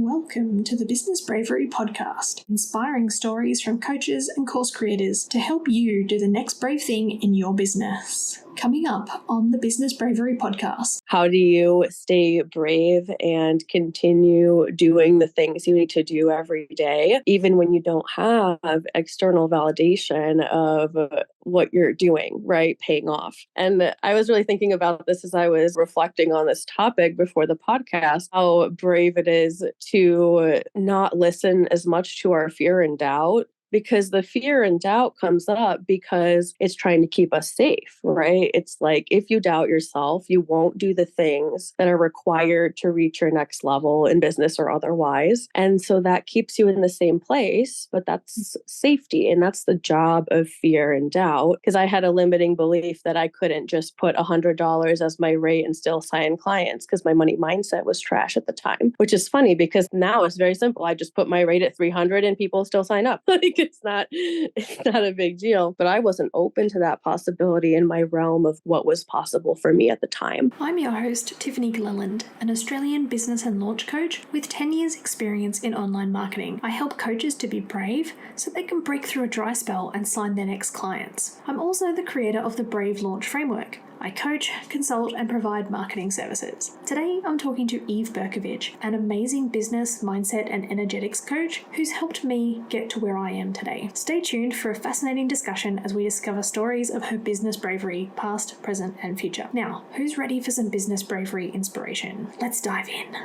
Welcome to the Business Bravery podcast, inspiring stories from coaches and course creators to help you do the next brave thing in your business. Coming up on the Business Bravery podcast. How do you stay brave and continue doing the things you need to do every day, even when you don't have external validation of what you're doing, right? Paying off. And I was really thinking about this as I was reflecting on this topic before the podcast, how brave it is to not listen as much to our fear and doubt. Because the fear and doubt comes up because it's trying to keep us safe, right? It's like if you doubt yourself, you won't do the things that are required to reach your next level in business or otherwise. And so that keeps you in the same place, but that's safety. And that's the job of fear and doubt. Because I had a limiting belief that I couldn't just put $100 as my rate and still sign clients because my money mindset was trash at the time, which is funny because now it's very simple. I just put my rate at 300 and people still sign up. It's not a big deal, but I wasn't open to that possibility in my realm of what was possible for me at the time. I'm your host, Tiffany, an Australian business and launch coach with 10 years experience in online marketing. I help coaches to be brave so they can break through a dry spell and sign their next clients. I'm also the creator of the Brave Launch Framework. I coach, consult, and provide marketing services. Today, I'm talking to Eve Berkovich, an amazing business, mindset, and energetics coach who's helped me get to where I am today. Stay tuned for a fascinating discussion as we discover stories of her business bravery, past, present, and future. Now, who's ready for some business bravery inspiration? Let's dive in.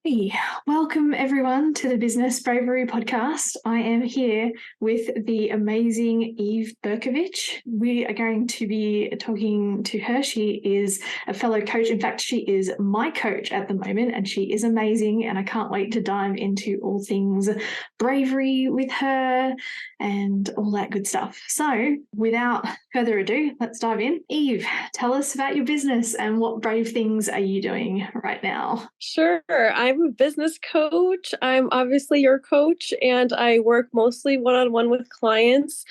Hey, welcome everyone to the Business Bravery podcast. I am here with the amazing Eve Berkovich. We are going to be talking to her. She is a fellow coach. In fact, she is my coach at the moment, and she is amazing. And I can't wait to dive into all things bravery with her and all that good stuff. So without further ado, let's dive in. Eve, tell us about your business and what brave things are you doing right now? Sure. I'm a business coach. I'm obviously your coach, and I work mostly one-on-one with clients.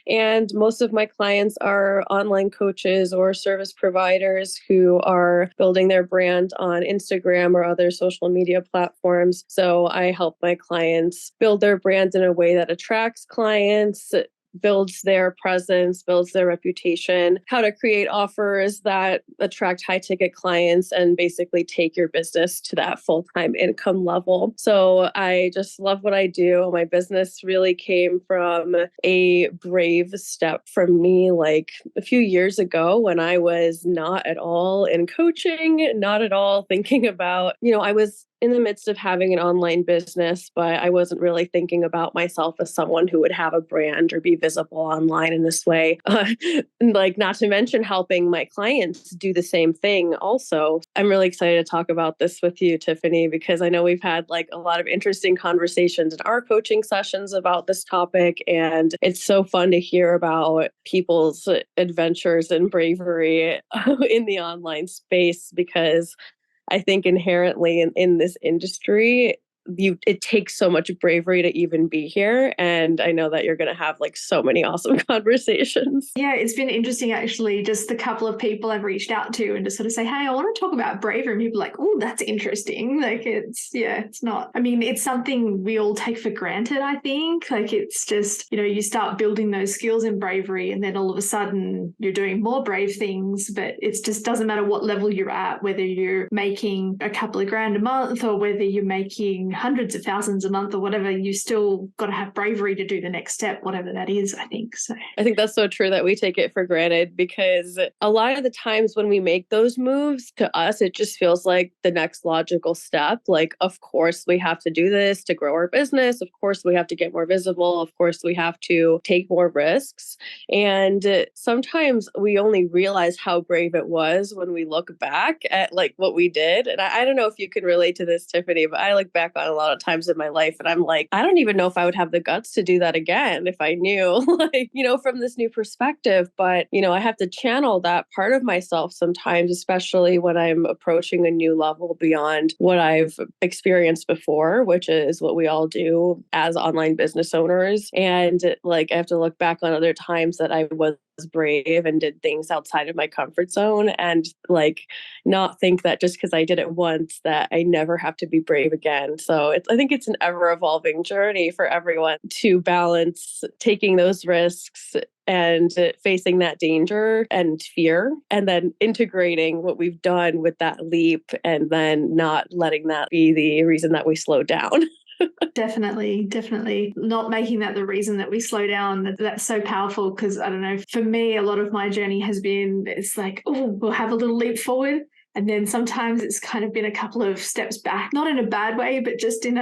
And most of my clients are online coaches or service providers who are building their brand on Instagram or other social media platforms. So I help my clients build their brand in a way that attracts clients, builds their presence, builds their reputation, how to create offers that attract high ticket clients and basically take your business to that full-time income level. So I just love what I do. My business really came from a brave step from me like a few years ago when I was not at all in coaching, not at all thinking about, I was in the midst of having an online business, but I wasn't really thinking about myself as someone who would have a brand or be visible online in this way. Not to mention helping my clients do the same thing also. I'm really excited to talk about this with you, Tiffany, because I know we've had a lot of interesting conversations in our coaching sessions about this topic. And it's so fun to hear about people's adventures and bravery in the online space, because I think inherently in this industry, it takes so much bravery to even be here. And I know that you're going to have so many awesome conversations. Yeah, it's been interesting actually, just the couple of people I've reached out to and just sort of say, hey, I want to talk about bravery. And people are like, oh, that's interesting. It's not, it's something we all take for granted, I think. It's just, you start building those skills in bravery and then all of a sudden you're doing more brave things, but it just doesn't matter what level you're at, whether you're making a couple of grand a month or whether you're making hundreds of thousands a month or whatever, you still got to have bravery to do the next step, whatever that is, I think. So I think that's so true that we take it for granted, because a lot of the times when we make those moves, to us, it just feels like the next logical step. Of course, we have to do this to grow our business. Of course, we have to get more visible. Of course, we have to take more risks. And sometimes we only realize how brave it was when we look back at what we did. And I don't know if you can relate to this, Tiffany, but I look back on a lot of times in my life and I'm like, I don't even know if I would have the guts to do that again if I knew, from this new perspective. But, I have to channel that part of myself sometimes, especially when I'm approaching a new level beyond what I've experienced before, which is what we all do as online business owners. And I have to look back on other times that I was brave and did things outside of my comfort zone, and like not think that just because I did it once that I never have to be brave again. So I think it's an ever evolving journey for everyone to balance taking those risks and facing that danger and fear, and then integrating what we've done with that leap, and then not letting that be the reason that we slow down. Definitely. Not making that the reason that we slow down. That's so powerful, because I don't know, for me, a lot of my journey has been, it's like, oh, we'll have a little leap forward. And then sometimes it's kind of been a couple of steps back, not in a bad way, but just in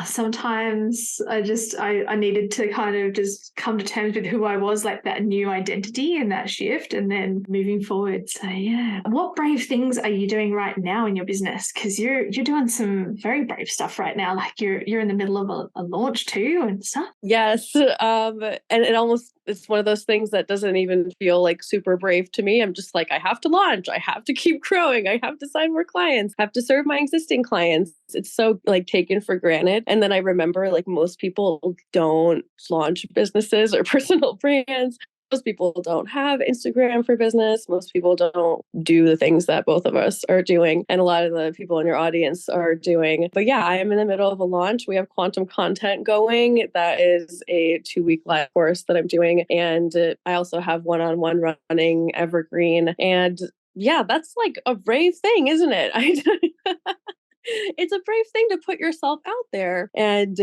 sometimes I needed to kind of just come to terms with who I was, like that new identity and that shift, and then moving forward. So yeah. What brave things are you doing right now in your business? Because you're doing some very brave stuff right now. Like you're in the middle of a launch too and stuff. Yes. And it's one of those things that doesn't even feel like super brave to me. I'm just like, I have to launch. I have to keep growing. I have to sign more clients. I have to serve my existing clients. It's so like taken for granted. And then I remember like most people don't launch businesses or personal brands. Most people don't have Instagram for business. Most people don't do the things that both of us are doing, and a lot of the people in your audience are doing. But yeah, I am in the middle of a launch. We have quantum content going. That is a 2-week live course that I'm doing. And I also have one-on-one running evergreen. And yeah, that's like a brave thing, isn't it? It's a brave thing to put yourself out there and,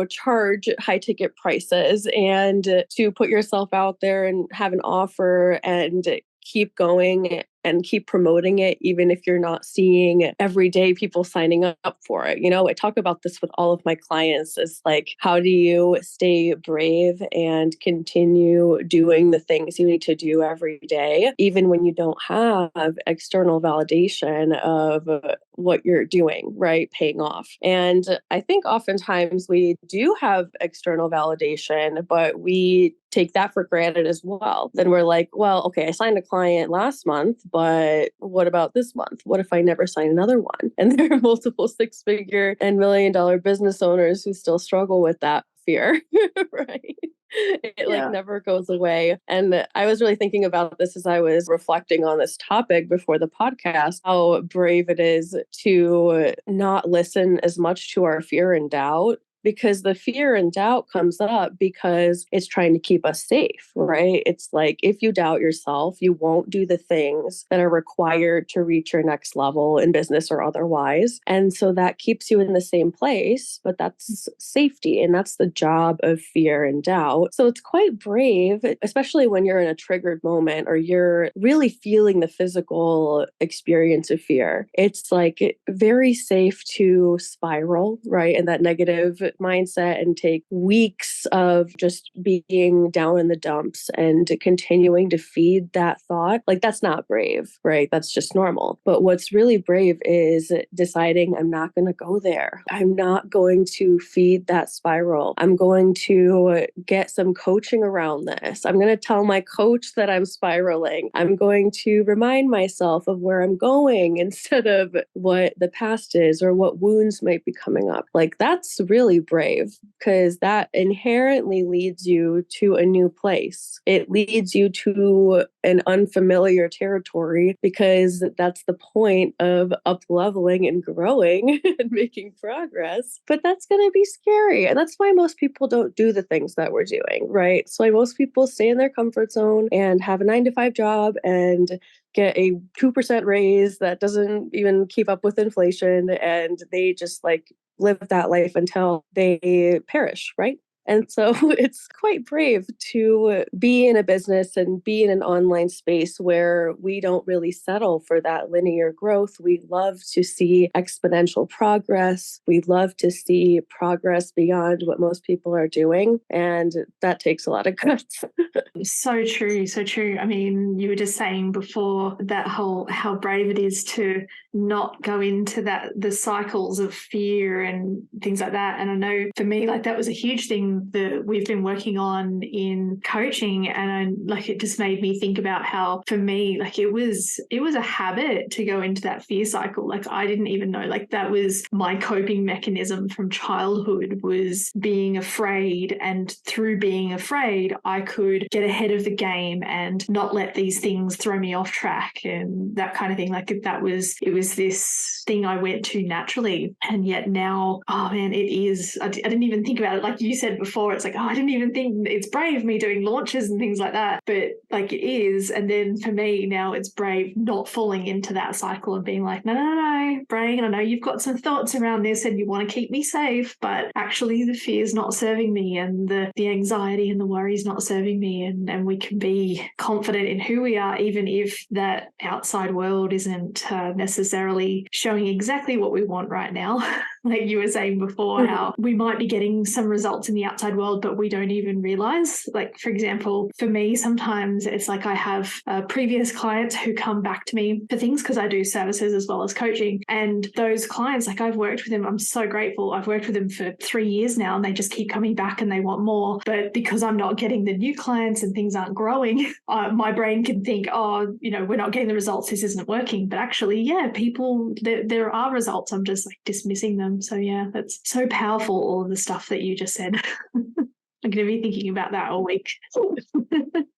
charge high ticket prices, and to put yourself out there and have an offer and keep going and keep promoting it, even if you're not seeing everyday people signing up for it. I talk about this with all of my clients. Is like, how do you stay brave and continue doing the things you need to do every day, even when you don't have external validation of what you're doing, right? Paying off. And I think oftentimes we do have external validation, but we take that for granted as well. Then we're like, well, okay, I signed a client last month, but what about this month? What if I never sign another one? And there are multiple 6-figure and $1 million business owners who still struggle with that fear, right? It like never goes away. And I was really thinking about this as I was reflecting on this topic before the podcast, how brave it is to not listen as much to our fear and doubt, because the fear and doubt comes up because it's trying to keep us safe, right? It's like, if you doubt yourself, you won't do the things that are required to reach your next level in business or otherwise. And so that keeps you in the same place, but that's safety. And that's the job of fear and doubt. So it's quite brave, especially when you're in a triggered moment or you're really feeling the physical experience of fear. It's like very safe to spiral, right? And that negative mindset, and take weeks of just being down in the dumps and continuing to feed that thought. Like, that's not brave, right? That's just normal. But what's really brave is deciding, I'm not going to go there. I'm not going to feed that spiral. I'm going to get some coaching around this. I'm going to tell my coach that I'm spiraling. I'm going to remind myself of where I'm going instead of what the past is or what wounds might be coming up. Like, that's really brave, because that inherently leads you to a new place. It leads you to an unfamiliar territory, because that's the point of up leveling and growing and making progress. But that's going to be scary. And that's why most people don't do the things that we're doing, right? So why most people stay in their comfort zone and have a 9-to-5 job and get a 2% raise that doesn't even keep up with inflation. And they just like live that life until they perish, right? And so it's quite brave to be in a business and be in an online space where we don't really settle for that linear growth. We love to see exponential progress. We love to see progress beyond what most people are doing. And that takes a lot of guts. So true, so true. I mean, you were just saying before that whole how brave it is to not go into the cycles of fear and things like that. And I know for me, like that was a huge thing something that we've been working on in coaching, and it just made me think about how for me, it was a habit to go into that fear cycle. I didn't even know that was my coping mechanism from childhood, was being afraid, and through being afraid I could get ahead of the game and not let these things throw me off track and that kind of thing. It was this thing I went to naturally. And yet now, oh man, it is, I didn't even think about it. Like you said before, it's I didn't even think it's brave me doing launches and things like that, but it is. And then for me now, it's brave not falling into that cycle of being no, Brain, I know you've got some thoughts around this and you want to keep me safe, but actually the fear is not serving me, and the anxiety and the worry is not serving me, and we can be confident in who we are, even if that outside world isn't necessarily showing exactly what we want right now. Like you were saying before, how we might be getting some results in the outside world, but we don't even realize. For example, for me, sometimes it's I have previous clients who come back to me for things because I do services as well as coaching. And those clients, I've worked with them, I'm so grateful. I've worked with them for 3 years now and they just keep coming back and they want more. But because I'm not getting the new clients and things aren't growing, my brain can think, oh, we're not getting the results, this isn't working. But actually, yeah, there are results. I'm just dismissing them. So yeah, that's so powerful, all of the stuff that you just said. I'm going to be thinking about that all week.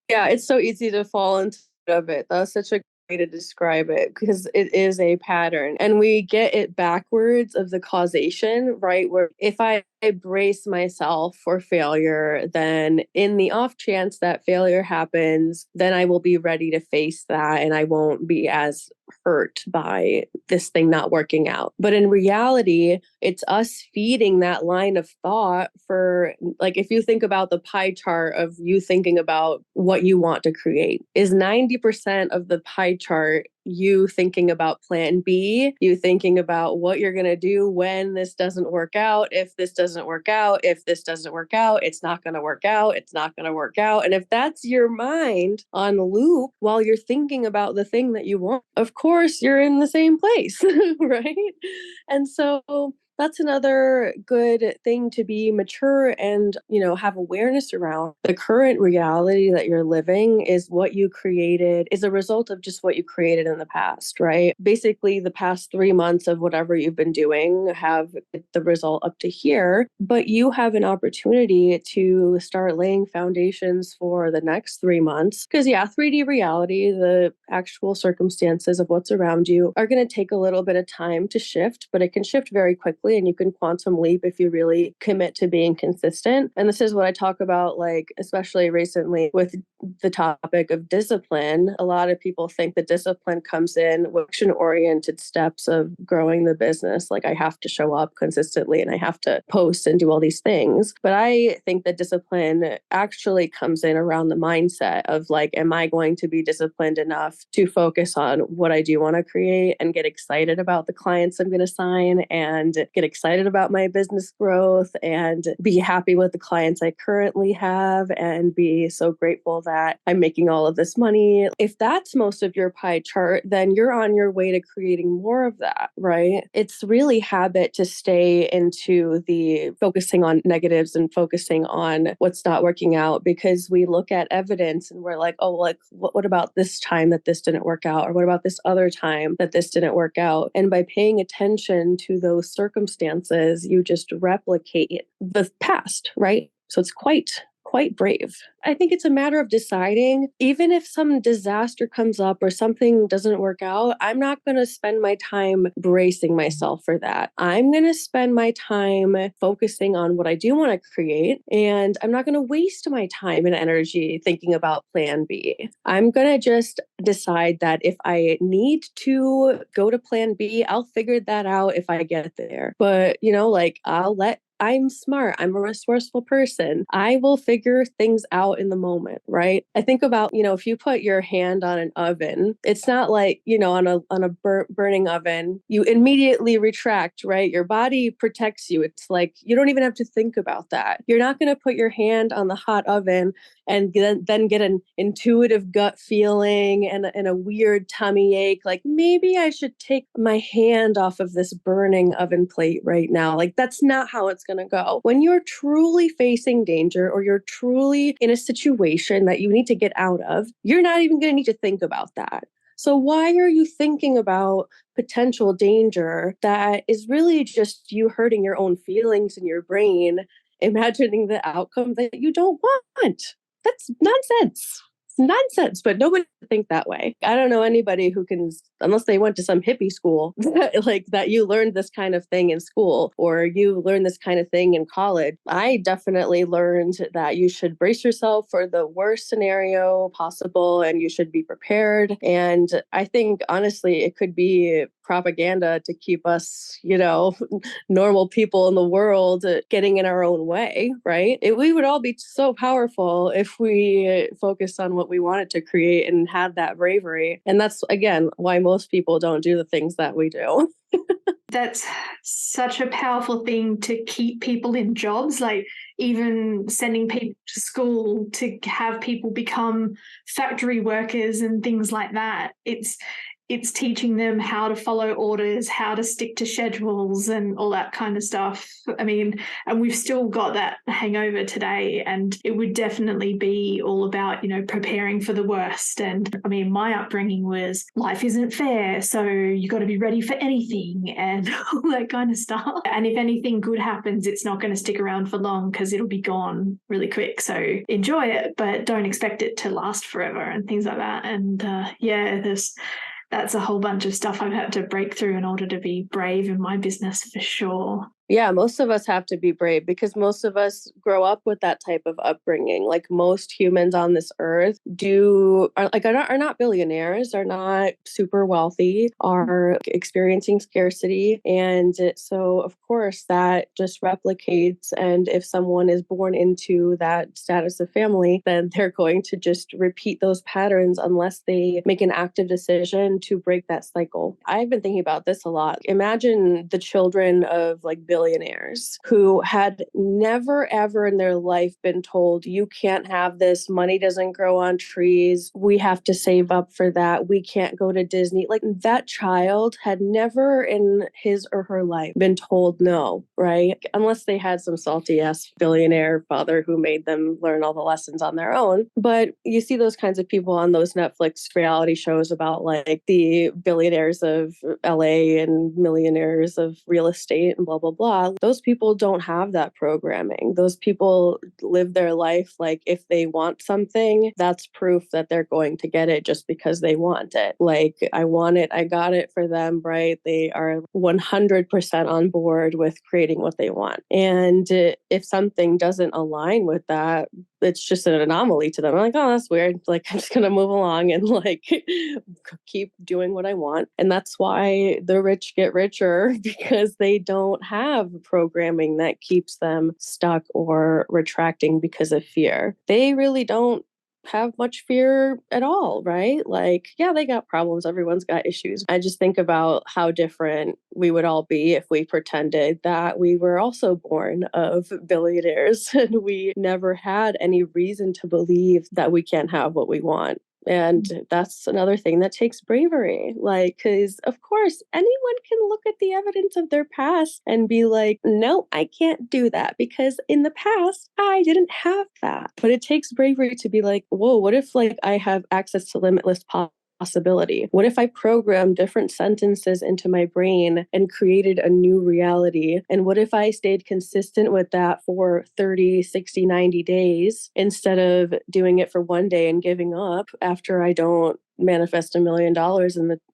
Yeah, it's so easy to fall into it. That's such a way to describe it, because it is a pattern and we get it backwards of the causation, right? Where if I brace myself for failure, then in the off chance that failure happens, then I will be ready to face that and I won't be as hurt by this thing not working out. But in reality, it's us feeding that line of thought for, if you think about the pie chart of you thinking about what you want to create, is 90% of the pie chart you thinking about plan B, you thinking about what you're going to do when this doesn't work out, if this doesn't work out, if this doesn't work out, it's not going to work out, it's not going to work out. And if that's your mind on loop while you're thinking about the thing that you want, of course, you're in the same place, right? And so that's another good thing to be mature and, have awareness around. The current reality that you're living is what you created, is a result of just what you created in the past, right? Basically, the past 3 months of whatever you've been doing have the result up to here, but you have an opportunity to start laying foundations for the next 3 months. Because 3D reality, the actual circumstances of what's around you are going to take a little bit of time to shift, but it can shift very quickly and you can quantum leap if you really commit to being consistent. And this is what I talk about, especially recently with the topic of discipline. A lot of people think that discipline comes in with action-oriented steps of growing the business. I have to show up consistently and I have to post and do all these things. But I think that discipline actually comes in around the mindset of am I going to be disciplined enough to focus on what I do want to create and get excited about the clients I'm going to sign and get excited about my business growth and be happy with the clients I currently have and be so grateful that I'm making all of this money. If that's most of your pie chart, then you're on your way to creating more of that, right? It's really habit to stay into the focusing on negatives and focusing on what's not working out, because we look at evidence and we're what about this time that this didn't work out? Or what about this other time that this didn't work out? And by paying attention to those circumstances, you just replicate the past, right? So it's quite brave. I think it's a matter of deciding, even if some disaster comes up or something doesn't work out, I'm not going to spend my time bracing myself for that. I'm going to spend my time focusing on what I do want to create. And I'm not going to waste my time and energy thinking about plan B. I'm going to just decide that if I need to go to plan B, I'll figure that out if I get there. But, I'm smart. I'm a resourceful person. I will figure things out in the moment, right? I think about, if you put your hand on an oven, it's not on a burning oven, you immediately retract, right? Your body protects you. It's you don't even have to think about that. You're not going to put your hand on the hot oven and then get an intuitive gut feeling and a weird tummy ache. Maybe I should take my hand off of this burning oven plate right now. That's not how it's going to go. When you're truly facing danger or you're truly in a situation that you need to get out of, you're not even going to need to think about that. So why are you thinking about potential danger that is really just you hurting your own feelings in your brain, imagining the outcome that you don't want? That's nonsense. It's nonsense, but nobody think that way. I don't know anybody who can, unless they went to some hippie school, like that you learned this kind of thing in school or you learned this kind of thing in college. I definitely learned that you should brace yourself for the worst scenario possible and you should be prepared. And I think honestly, it could be propaganda to keep us, normal people in the world getting in our own way, right? We would all be so powerful if we focused on what we wanted to create and had that bravery. And that's, again, why most people don't do the things that we do. That's such a powerful thing to keep people in jobs, like even sending people to school to have people become factory workers and things like that. It's teaching them how to follow orders, how to stick to schedules and all that kind of stuff. I mean, and we've still got that hangover today, and it would definitely be all about, preparing for the worst. And I mean, my upbringing was life isn't fair, so you got to be ready for anything and all that kind of stuff. And if anything good happens, it's not going to stick around for long because it'll be gone really quick. So enjoy it, but don't expect it to last forever and things like that. And that's a whole bunch of stuff I've had to break through in order to be brave in my business for sure. Yeah, most of us have to be brave because most of us grow up with that type of upbringing. Like most humans on this earth are not billionaires, are not super wealthy, are experiencing scarcity. And so, of course, that just replicates. And if someone is born into that status of family, then they're going to just repeat those patterns unless they make an active decision to break that cycle. I've been thinking about this a lot. Imagine the children of billionaires who had never ever in their life been told, you can't have this, money doesn't grow on trees, we have to save up for that, we can't go to Disney. Like that child had never in his or her life been told no, right? Unless they had some salty ass billionaire father who made them learn all the lessons on their own. But you see those kinds of people on those Netflix reality shows about like the billionaires of LA and millionaires of real estate and blah, blah, blah. Those people don't have that programming. Those people live their life like if they want something, that's proof that they're going to get it just because they want it. Like, I want it, I got it for them, right? They are 100% on board with creating what they want. And if something doesn't align with that, it's just an anomaly to them. I'm like, oh, that's weird. Like, I'm just going to move along and like keep doing what I want. And that's why the rich get richer, because they don't have programming that keeps them stuck or retracting because of fear. They really don't have much fear at all, right? Like, yeah, they got problems. Everyone's got issues. I just think about how different we would all be if we pretended that we were also born of billionaires and we never had any reason to believe that we can't have what we want. And that's another thing that takes bravery. Like, because of course, anyone can look at the evidence of their past and be like, no, I can't do that because in the past, I didn't have that. But it takes bravery to be like, whoa, what if like I have access to limitless possibility? What if I programmed different sentences into my brain and created a new reality? And what if I stayed consistent with that for 30, 60, 90 days instead of doing it for one day and giving up after I don't manifest $1 million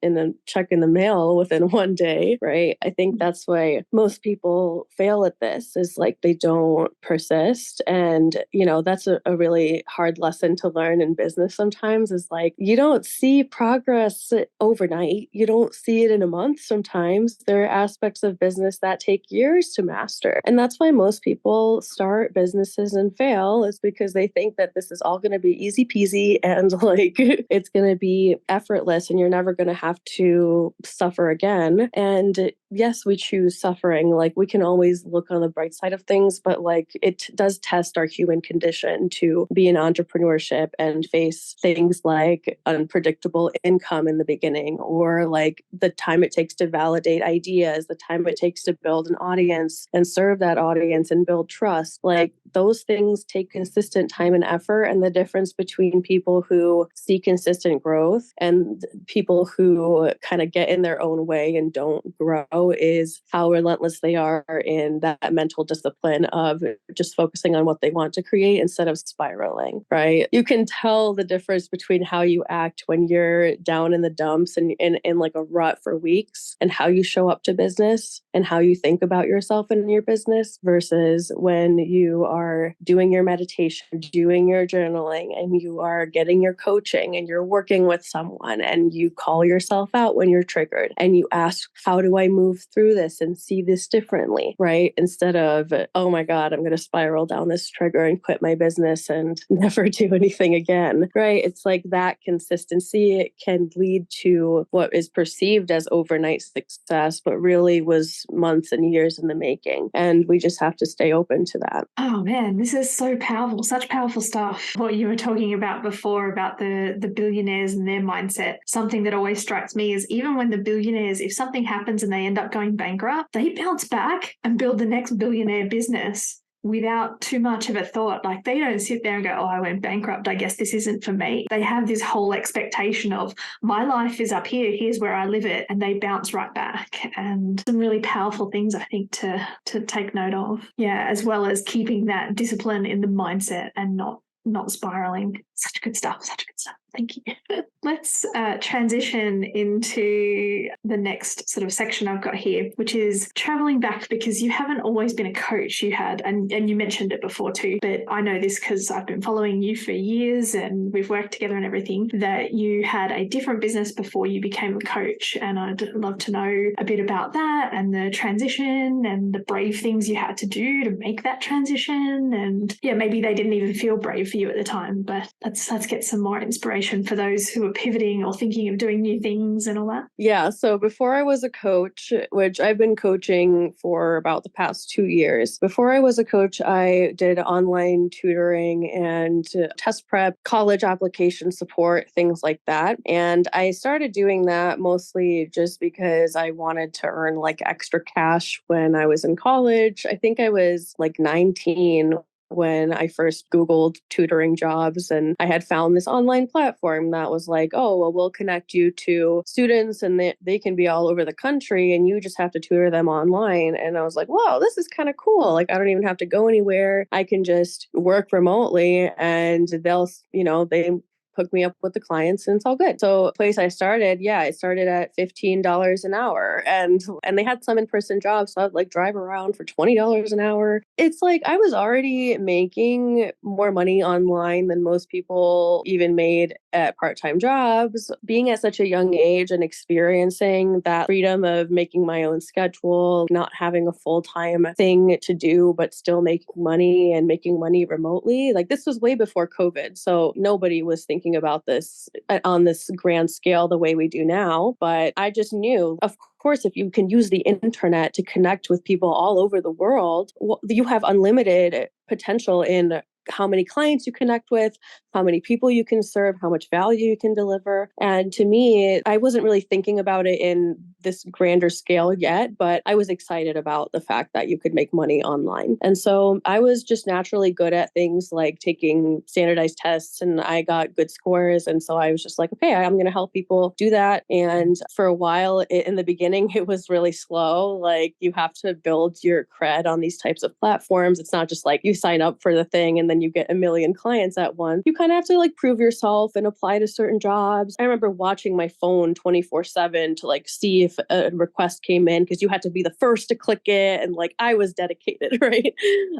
in the check in the mail within one day, right? I think that's why most people fail at this, is like they don't persist. And, that's a really hard lesson to learn in business sometimes, is like, you don't see progress overnight. You don't see it in a month. Sometimes there are aspects of business that take years to master. And that's why most people start businesses and fail, is because they think that this is all going to be easy peasy and like it's going to be be effortless and you're never going to have to suffer again. And yes, we choose suffering. Like, we can always look on the bright side of things, but like, it does test our human condition to be in entrepreneurship and face things like unpredictable income in the beginning, or like the time it takes to validate ideas, the time it takes to build an audience and serve that audience and build trust. Like, those things take consistent time and effort. And the difference between people who see consistent growth and people who kind of get in their own way and don't grow is how relentless they are in that mental discipline of just focusing on what they want to create instead of spiraling, right? You can tell the difference between how you act when you're down in the dumps and in like a rut for weeks, and how you show up to business and how you think about yourself and your business, versus when you are doing your meditation, doing your journaling, and you are getting your coaching and you're working with someone and you call yourself out when you're triggered and you ask, how do I move through this and see this differently, right? Instead of, oh my God, I'm going to spiral down this trigger and quit my business and never do anything again, right? It's like that consistency can lead to what is perceived as overnight success, but really was months and years in the making. And we just have to stay open to that. Oh man, this is so powerful, such powerful stuff. What you were talking about before about the billionaires and their mindset, something that always strikes me is even when the billionaires, if something happens and they end up going bankrupt, they bounce back and build the next billionaire business without too much of a thought. Like, they don't sit there and go, oh, I went bankrupt, I guess this isn't for me. They have this whole expectation of, my life is up here, here's where I live it, and they bounce right back. And some really powerful things, I think, to take note of. Yeah, as well as keeping that discipline in the mindset and not spiraling. Such good stuff, such good stuff. Thank you. Let's transition into the next sort of section I've got here, which is traveling back, because you haven't always been a coach. You had, and you mentioned it before too, but I know this because I've been following you for years and we've worked together and everything, that you had a different business before you became a coach. And I'd love to know a bit about that and the transition and the brave things you had to do to make that transition. And yeah, maybe they didn't even feel brave for you at the time, but let's get some more inspiration for those who are pivoting or thinking of doing new things and all that. Yeah. So before I was a coach, which I've been coaching for about the past 2 years, before I was a coach, I did online tutoring and test prep, college application support, things like that. And I started doing that mostly just because I wanted to earn like extra cash when I was in college. I think I was like 19 when I first Googled tutoring jobs, and I had found this online platform that was like, oh, well, we'll connect you to students and they can be all over the country and you just have to tutor them online. And I was like, wow, this is kind of cool. Like, I don't even have to go anywhere. I can just work remotely and they'll, they hook me up with the clients and it's all good. So the place I started, it started at $15 an hour, and they had some in-person jobs. So I'd like drive around for $20 an hour. It's like I was already making more money online than most people even made at part-time jobs. Being at such a young age and experiencing that freedom of making my own schedule, not having a full-time thing to do, but still making money and making money remotely. Like, this was way before COVID. So nobody was thinking about this on this grand scale the way we do now. But I just knew, of course, if you can use the internet to connect with people all over the world, you have unlimited potential in how many clients you connect with, how many people you can serve, how much value you can deliver. And to me, I wasn't really thinking about it in this grander scale yet, but I was excited about the fact that you could make money online. And so I was just naturally good at things like taking standardized tests, and I got good scores. And so I was just like, okay, I'm going to help people do that. And for a while in the beginning, it was really slow. Like, you have to build your cred on these types of platforms. It's not just like you sign up for the thing and then you get a million clients at once. You kind of have to like prove yourself and apply to certain jobs. I remember watching my phone 24/7 to like see if a request came in, because you had to be the first to click it. And like, I was dedicated, right?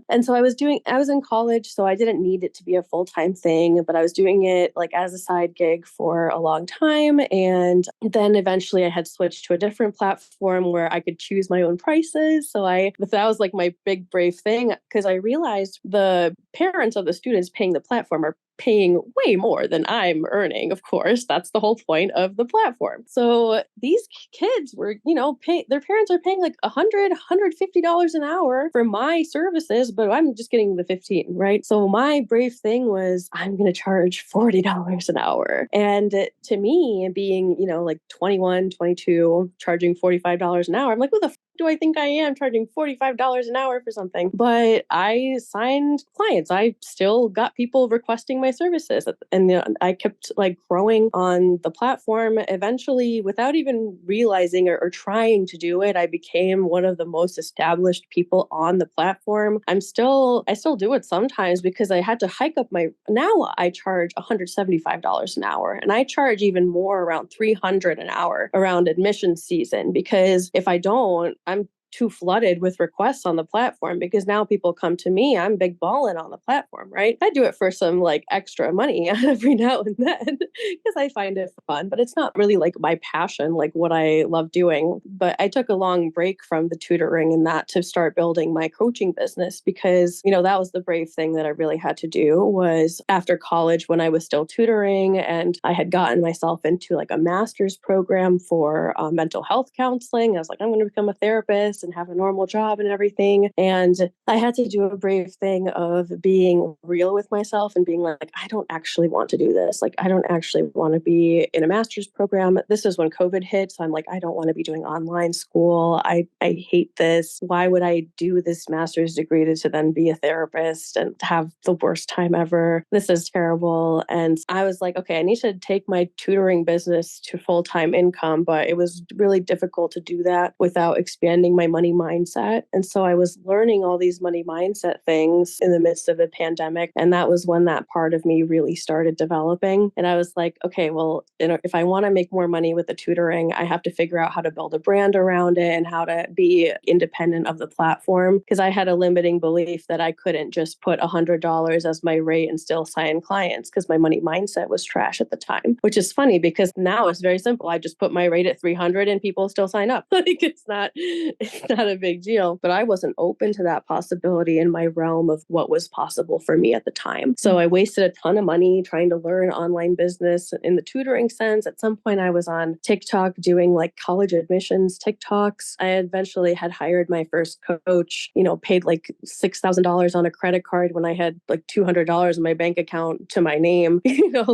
And so I was in college, so I didn't need it to be a full-time thing, but I was doing it like as a side gig for a long time. And then eventually I had switched to a different platform where I could choose my own prices. So that was like my big brave thing, because I realized the parents of the students paying the platform are paying way more than I'm earning. Of course, that's the whole point of the platform. So these kids were, their parents are paying like $150 an hour for my services, but I'm just getting the 15, right? So my brave thing was, I'm going to charge $40 an hour. And to me, being, like 21, 22, charging $45 an hour, I'm like, who the do I think I am charging $45 an hour for something? But I signed clients. I still got people requesting my services. And I kept like growing on the platform. Eventually, without even realizing or trying to do it, I became one of the most established people on the platform. I still do it sometimes because I had to hike up now I charge $175 an hour. And I charge even more, around $300 an hour around admission season, because if I don't, I'm too flooded with requests on the platform, because now people come to me. I'm big balling on the platform, right? I do it for some like extra money every now and then because I find it fun, but it's not really like my passion, like what I love doing. But I took a long break from the tutoring and that to start building my coaching business, because, that was the brave thing that I really had to do. Was after college, when I was still tutoring and I had gotten myself into like a master's program for mental health counseling, I was like, I'm going to become a therapist and have a normal job and everything. And I had to do a brave thing of being real with myself and being like, I don't actually want to do this. Like, I don't actually want to be in a master's program. This is when COVID hit. So I'm like, I don't want to be doing online school. I hate this. Why would I do this master's degree to then be a therapist and have the worst time ever? This is terrible. And I was like, okay, I need to take my tutoring business to full-time income. But it was really difficult to do that without expanding my money mindset. And so I was learning all these money mindset things in the midst of the pandemic. And that was when that part of me really started developing. And I was like, okay, well, if I want to make more money with the tutoring, I have to figure out how to build a brand around it and how to be independent of the platform. Because I had a limiting belief that I couldn't just put $100 as my rate and still sign clients, because my money mindset was trash at the time, which is funny because now it's very simple. I just put my rate at 300 and people still sign up. Like it's not a big deal, but I wasn't open to that possibility in my realm of what was possible for me at the time. So I wasted a ton of money trying to learn online business in the tutoring sense. At some point I was on TikTok doing like college admissions TikToks. I eventually had hired my first coach, paid like $6,000 on a credit card when I had like $200 in my bank account to my name.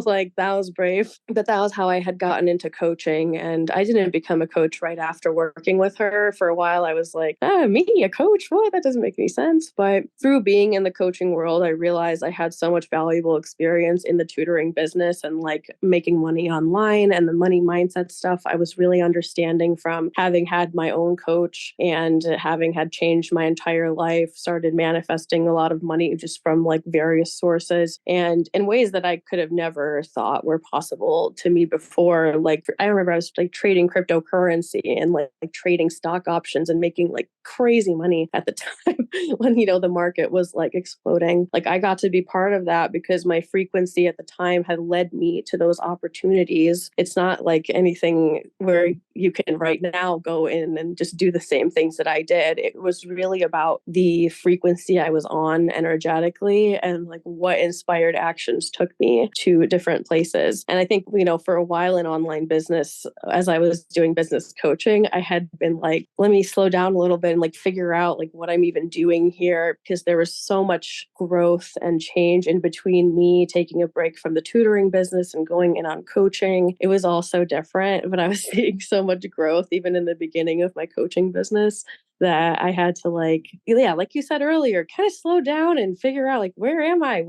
Like that was brave. But that was how I had gotten into coaching. And I didn't become a coach right after working with her. For a while, I was like, me, a coach? What? That doesn't make any sense. But through being in the coaching world, I realized I had so much valuable experience in the tutoring business and like making money online and the money mindset stuff. I was really understanding from having had my own coach and having had changed my entire life, started manifesting a lot of money just from like various sources and in ways that I could have never thought were possible to me before. Like I remember I was like trading cryptocurrency and like trading stock options and making like crazy money at the time when, the market was like exploding. Like I got to be part of that because my frequency at the time had led me to those opportunities. It's not like anything where you can right now go in and just do the same things that I did. It was really about the frequency I was on energetically and like what inspired actions took me to different places. And I think, for a while in online business, as I was doing business coaching, I had been like, let me slow down a little bit and like figure out like what I'm even doing here, because there was so much growth and change in between me taking a break from the tutoring business and going in on coaching. It was all so different, but I was seeing so much growth even in the beginning of my coaching business that I had to like you said earlier, kind of slow down and figure out like, where am I?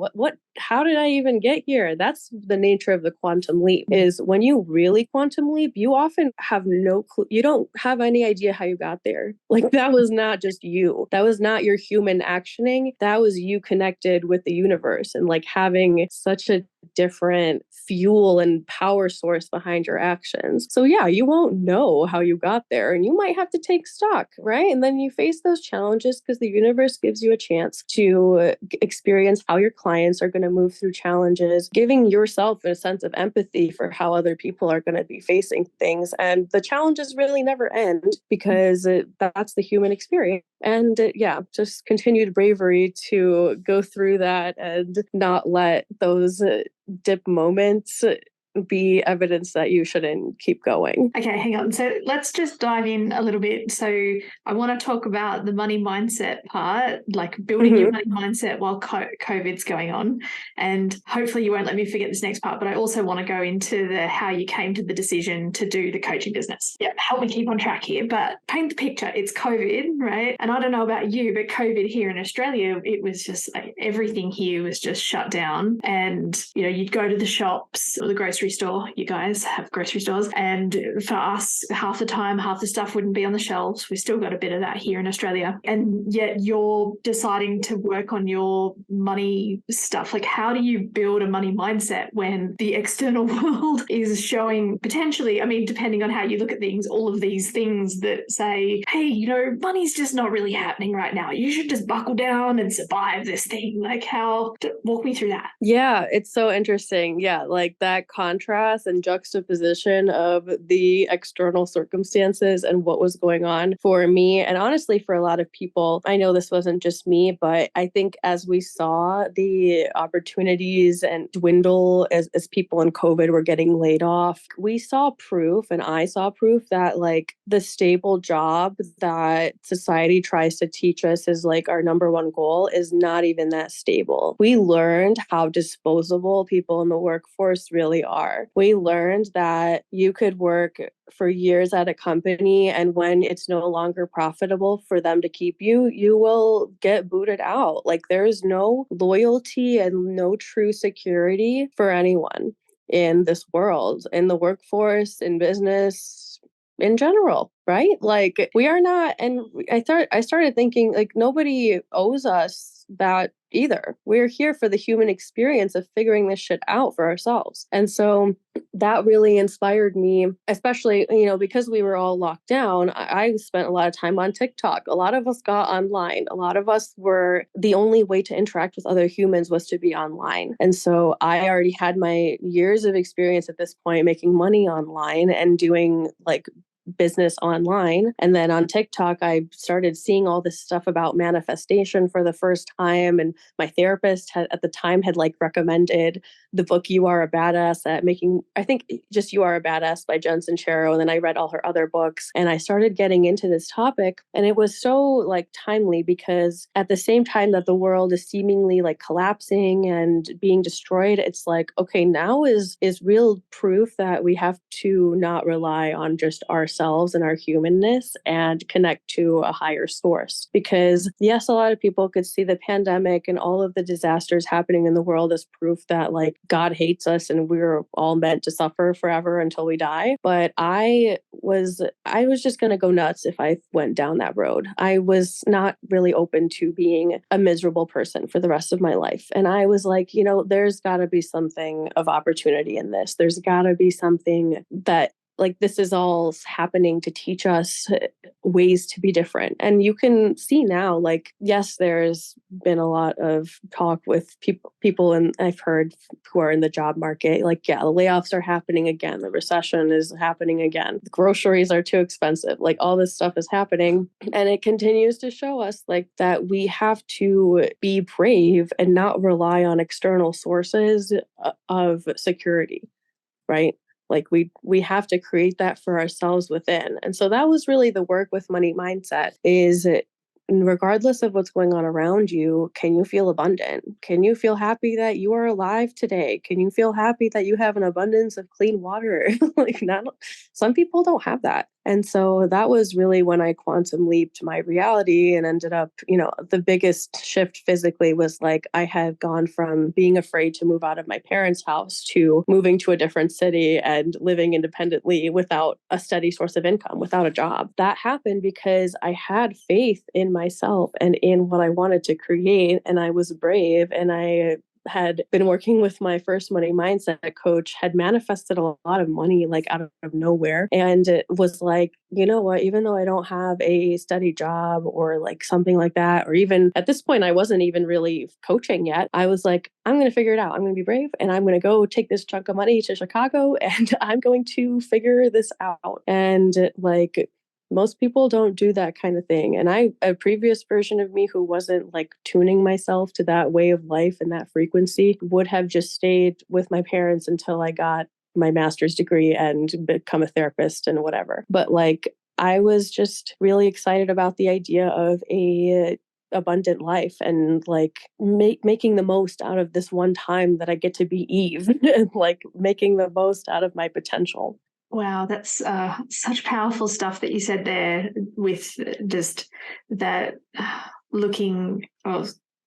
How did I even get here? That's the nature of the quantum leap, is when you really quantum leap, you often have no clue. You don't have any idea how you got there. Like that was not just you. That was not your human actioning. That was you connected with the universe and like having such a different fuel and power source behind your actions. So yeah, you won't know how you got there and you might have to take stock, right? And then you face those challenges because the universe gives you a chance to experience how your clients are going to move through challenges, giving yourself a sense of empathy for how other people are going to be facing things. And the challenges really never end because that's the human experience. And yeah, just continued bravery to go through that and not let those dip moments be evidence that you shouldn't keep going. Okay, hang on. So let's just dive in a little bit. So I want to talk about the money mindset part, like building your money mindset while COVID's going on. And hopefully you won't let me forget this next part, but I also want to go into the how you came to the decision to do the coaching business. Yeah, help me keep on track here, but paint the picture. It's COVID, right? And I don't know about you, but COVID here in Australia, it was just like everything here was just shut down. And, you know, you'd go to the shops or the grocery store. You guys have grocery stores. And for us, half the time, half the stuff wouldn't be on the shelves. We still got a bit of that here in Australia. And yet you're deciding to work on your money stuff. Like, how do you build a money mindset when the external world is showing potentially, I mean, depending on how you look at things, all of these things that say, hey, you know, money's just not really happening right now. You should just buckle down and survive this thing. Like, walk me through that. Yeah, it's so interesting. Yeah, like that contrast and juxtaposition of the external circumstances and what was going on for me. And honestly, for a lot of people, I know this wasn't just me, but I think as we saw the opportunities and dwindle as people in COVID were getting laid off, we saw proof, and I saw proof that like the stable job that society tries to teach us is like our number one goal is not even that stable. We learned how disposable people in the workforce really are. We learned that you could work for years at a company, and when it's no longer profitable for them to keep you, you will get booted out. Like there's no loyalty and no true security for anyone in this world, in the workforce, in business, in general, right? Like we are not, and I started thinking like nobody owes us that either. We're here for the human experience of figuring this shit out for ourselves. And so that really inspired me, especially, you know, because we were all locked down. I spent a lot of time on TikTok. A lot of us got online. A lot of us were, the only way to interact with other humans was to be online. And so I already had my years of experience at this point making money online and doing like business online. And then on TikTok, I started seeing all this stuff about manifestation for the first time. And my therapist at the time had like recommended the book You Are a Badass at making, I think just You Are a Badass by Jen Sincero. And then I read all her other books and I started getting into this topic. And it was so like timely because at the same time that the world is seemingly like collapsing and being destroyed, it's like, okay, now is real proof that we have to not rely on just ourselves and our humanness and connect to a higher source. Because yes, a lot of people could see the pandemic and all of the disasters happening in the world as proof that like God hates us and we're all meant to suffer forever until we die. But I was just going to go nuts if I went down that road. I was not really open to being a miserable person for the rest of my life. And I was like, you know, there's got to be something of opportunity in this. There's got to be something that like this is all happening to teach us ways to be different. And you can see now, like, yes, there's been a lot of talk with people, and I've heard who are in the job market, like, yeah, the layoffs are happening again. The recession is happening again. The groceries are too expensive. Like all this stuff is happening. And it continues to show us like that we have to be brave and not rely on external sources of security, right? Like we have to create that for ourselves within. And so that was really the work with money mindset is regardless of what's going on around you, can you feel abundant? Can you feel happy that you are alive today? Can you feel happy that you have an abundance of clean water? Like not some people don't have that. And so that was really when I quantum leaped my reality and ended up, you know, the biggest shift physically was like I had gone from being afraid to move out of my parents' house to moving to a different city and living independently without a steady source of income, without a job. That happened because I had faith in myself and in what I wanted to create. And I was brave and I had been working with my first money mindset coach, had manifested a lot of money like out of nowhere. And it was like, you know what, even though I don't have a steady job or like something like that, or even at this point, I wasn't even really coaching yet. I was like, I'm going to figure it out. I'm going to be brave and I'm going to go take this chunk of money to Chicago and I'm going to figure this out. And like, most people don't do that kind of thing. And a previous version of me who wasn't like tuning myself to that way of life and that frequency would have just stayed with my parents until I got my master's degree and become a therapist and whatever. But like, I was just really excited about the idea of a abundant life and like making the most out of this one time that I get to be Eve and like making the most out of my potential. Wow, that's such powerful stuff that you said there with just that looking,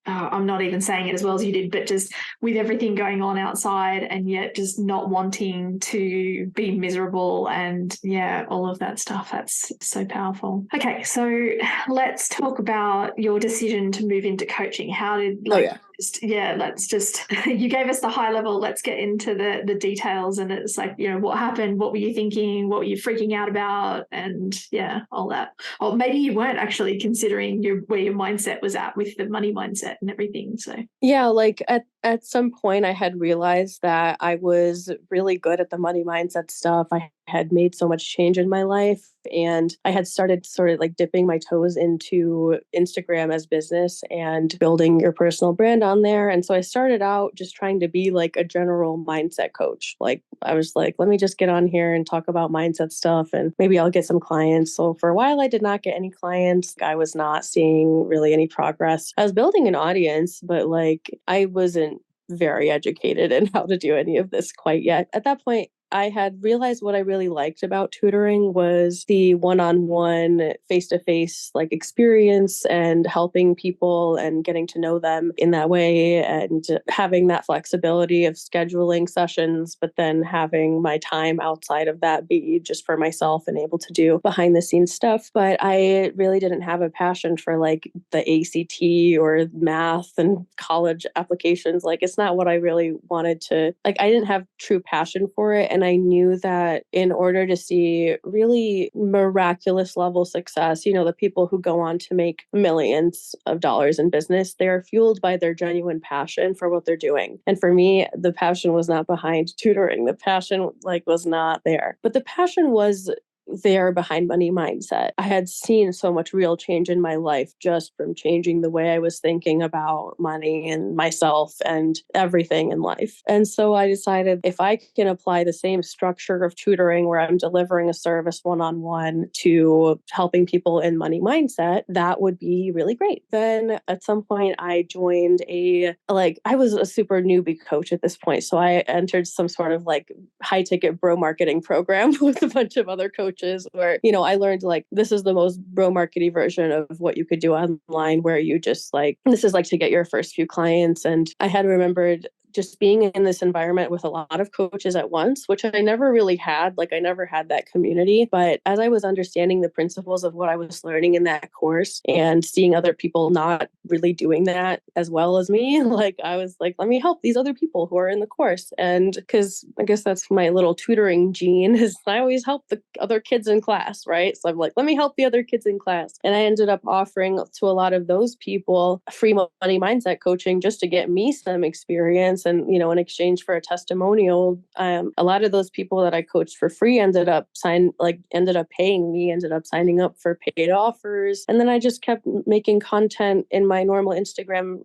I'm not even saying it as well as you did, but just with everything going on outside and yet just not wanting to be miserable and yeah, all of that stuff. That's so powerful. Okay, so let's talk about your decision to move into coaching. How did let's just you gave us the high level. Let's get into the details. And it's like, you know, what happened? What were you thinking? What were you freaking out about? And yeah, all that. Or maybe you weren't actually considering where your mindset was at with the money mindset and everything. So yeah, like at some point I had realized that I was really good at the money mindset stuff. I had made so much change in my life and I had started sort of like dipping my toes into Instagram as business and building your personal brand on there. And so I started out just trying to be like a general mindset coach. Like I was like, let me just get on here and talk about mindset stuff and maybe I'll get some clients. So for a while I did not get any clients. I was not seeing really any progress. I was building an audience, but like I wasn't very educated in how to do any of this quite yet. At that point, I had realized what I really liked about tutoring was the one-on-one, face-to-face like experience and helping people and getting to know them in that way and having that flexibility of scheduling sessions, but then having my time outside of that be just for myself and able to do behind the scenes stuff. But I really didn't have a passion for like the ACT or math and college applications. Like it's not what I really wanted to, like I didn't have true passion for it. And I knew that in order to see really miraculous level success, you know, the people who go on to make millions of dollars in business, they're fueled by their genuine passion for what they're doing. And for me, the passion was not behind tutoring. The passion like was not there, but the passion was there behind money mindset. I had seen so much real change in my life just from changing the way I was thinking about money and myself and everything in life. And so I decided if I can apply the same structure of tutoring where I'm delivering a service one-on-one to helping people in money mindset, that would be really great. Then at some point I joined I was a super newbie coach at this point. So I entered some sort of like high ticket bro marketing program with a bunch of other coaches where, you know, I learned like this is the most bro markety version of what you could do online where you just like, this is like to get your first few clients. And I had remembered just being in this environment with a lot of coaches at once, which I never really had. Like I never had that community. But as I was understanding the principles of what I was learning in that course and seeing other people not really doing that as well as me, like I was like, let me help these other people who are in the course. And because I guess that's my little tutoring gene is I always help the other kids in class, right? So I'm like, let me help the other kids in class. And I ended up offering to a lot of those people free money mindset coaching just to get me some experience. And, you know, in exchange for a testimonial, a lot of those people that I coached for free ended up paying me, ended up signing up for paid offers. And then I just kept making content in my normal Instagram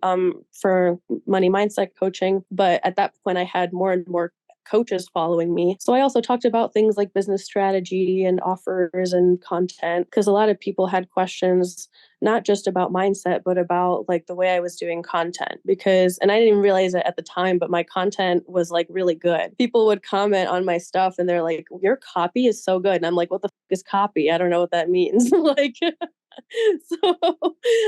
for money mindset coaching. But at that point, I had more and more coaches following me. So I also talked about things like business strategy and offers and content because a lot of people had questions, not just about mindset, but about like the way I was doing content and I didn't even realize it at the time, but my content was like really good. People would comment on my stuff and they're like, your copy is so good. And I'm like, what the is copy? I don't know what that means. Like, so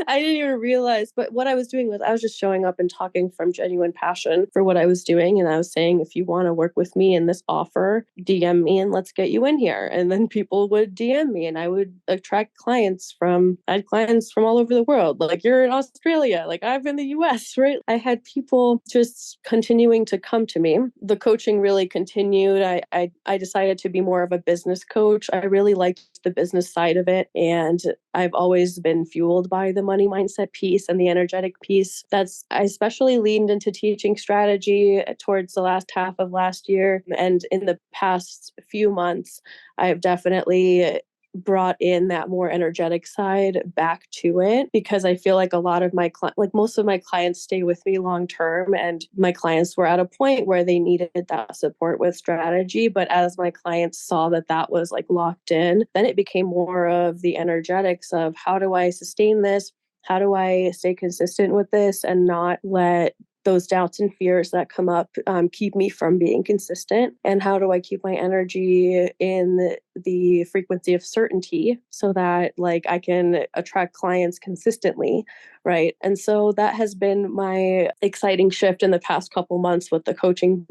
I didn't even realize, but what I was doing was I was just showing up and talking from genuine passion for what I was doing. And I was saying, if you want to work with me in this offer, DM me and let's get you in here. And then people would DM me and I would attract clients I had clients clients from all over the world. Like, you're in Australia, like I'm in the US, right? I had people just continuing to come to me. The coaching really continued. I decided to be more of a business coach. I really liked the business side of it. And I've always been fueled by the money mindset piece and the energetic piece. I especially leaned into teaching strategy towards the last half of last year. And in the past few months, I've definitely brought in that more energetic side back to it, because I feel like a lot of my most of my clients stay with me long term, and my clients were at a point where they needed that support with strategy. But as my clients saw that that was like locked in, then it became more of the energetics of, how do I sustain this? How do I stay consistent with this and not let those doubts and fears that come up keep me from being consistent? And how do I keep my energy in the frequency of certainty so that like I can attract clients consistently, right? And so that has been my exciting shift in the past couple months with the coaching,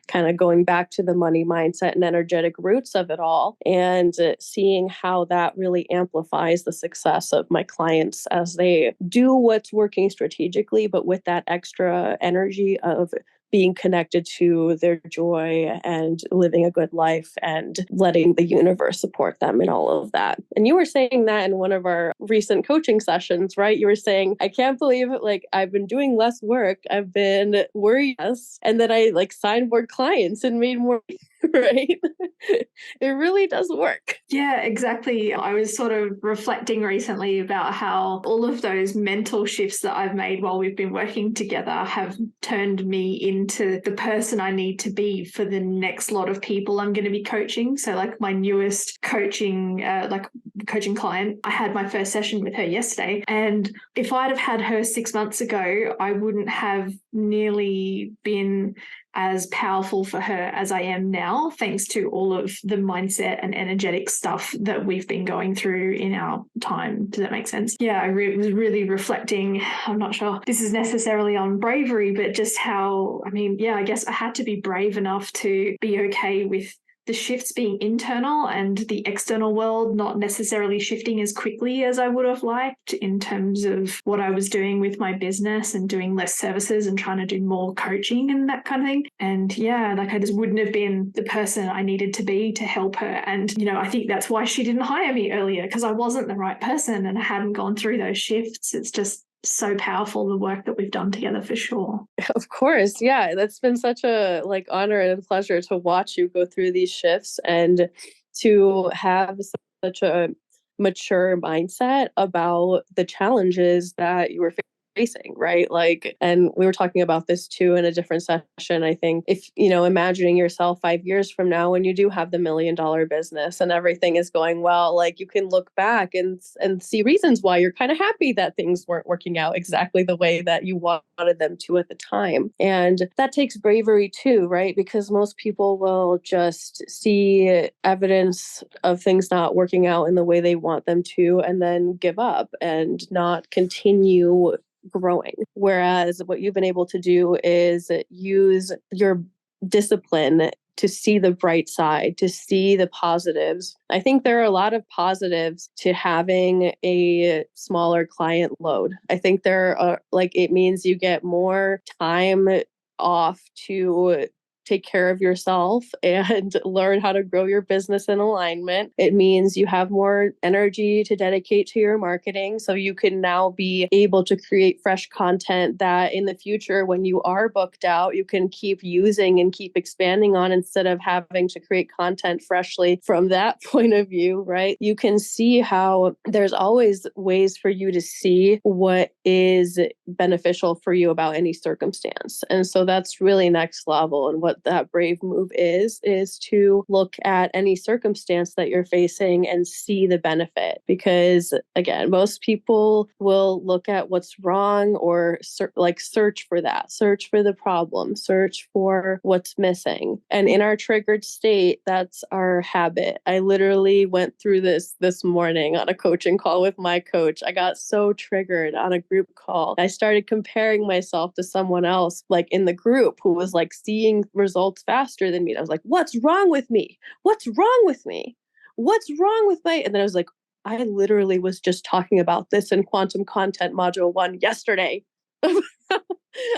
kind of going back to the money mindset and energetic roots of it all, and seeing how that really amplifies the success of my clients as they do what's working strategically, but with that extra energy of being connected to their joy and living a good life and letting the universe support them in all of that. And you were saying that in one of our recent coaching sessions, right? You were saying, I can't believe it. Like, I've been doing less work. I've been worried less. And then I like signed more clients and made more, right? It really does work. Yeah, exactly. I was sort of reflecting recently about how all of those mental shifts that I've made while we've been working together have turned me into the person I need to be for the next lot of people I'm going to be coaching. So like my newest coaching client, I had my first session with her yesterday. And if I'd have had her 6 months ago, I wouldn't have nearly been as powerful for her as I am now, thanks to all of the mindset and energetic stuff that we've been going through in our time. Does that make sense? Yeah, I was really reflecting. I'm not sure this is necessarily on bravery, but just how, I guess I had to be brave enough to be okay with the shifts being internal and the external world not necessarily shifting as quickly as I would have liked in terms of what I was doing with my business and doing less services and trying to do more coaching and that kind of thing. And yeah, like I just wouldn't have been the person I needed to be to help her. And, I think that's why she didn't hire me earlier, because I wasn't the right person and I hadn't gone through those shifts. It's just so powerful, the work that we've done together, for sure. Of course. Yeah. That's been such a honor and pleasure to watch you go through these shifts and to have such a mature mindset about the challenges that you were facing, right? And we were talking about this too in a different session. I think if, imagining yourself 5 years from now when you do have the $1 million business and everything is going well, you can look back and see reasons why you're kind of happy that things weren't working out exactly the way that you wanted them to at the time. And that takes bravery too, right? Because most people will just see evidence of things not working out in the way they want them to and then give up and not continue growing. Whereas what you've been able to do is use your discipline to see the bright side, to see the positives. I think there are a lot of positives to having a smaller client load. I think there are it means you get more time off to take care of yourself and learn how to grow your business in alignment. It means you have more energy to dedicate to your marketing. So you can now be able to create fresh content that in the future, when you are booked out, you can keep using and keep expanding on instead of having to create content freshly from that point of view, right? You can see how there's always ways for you to see what is beneficial for you about any circumstance. And so that's really next level. And what that brave move is to look at any circumstance that you're facing and see the benefit. Because again, most people will look at what's wrong or search for the problem, search for what's missing. And in our triggered state, that's our habit. I literally went through this morning on a coaching call with my coach. I got so triggered on a group call. I started comparing myself to someone else in the group who was seeing results faster than me. And I was like, what's wrong with me? What's wrong with me? What's wrong with my... And then I was like, I literally was just talking about this in quantum content module 1 yesterday.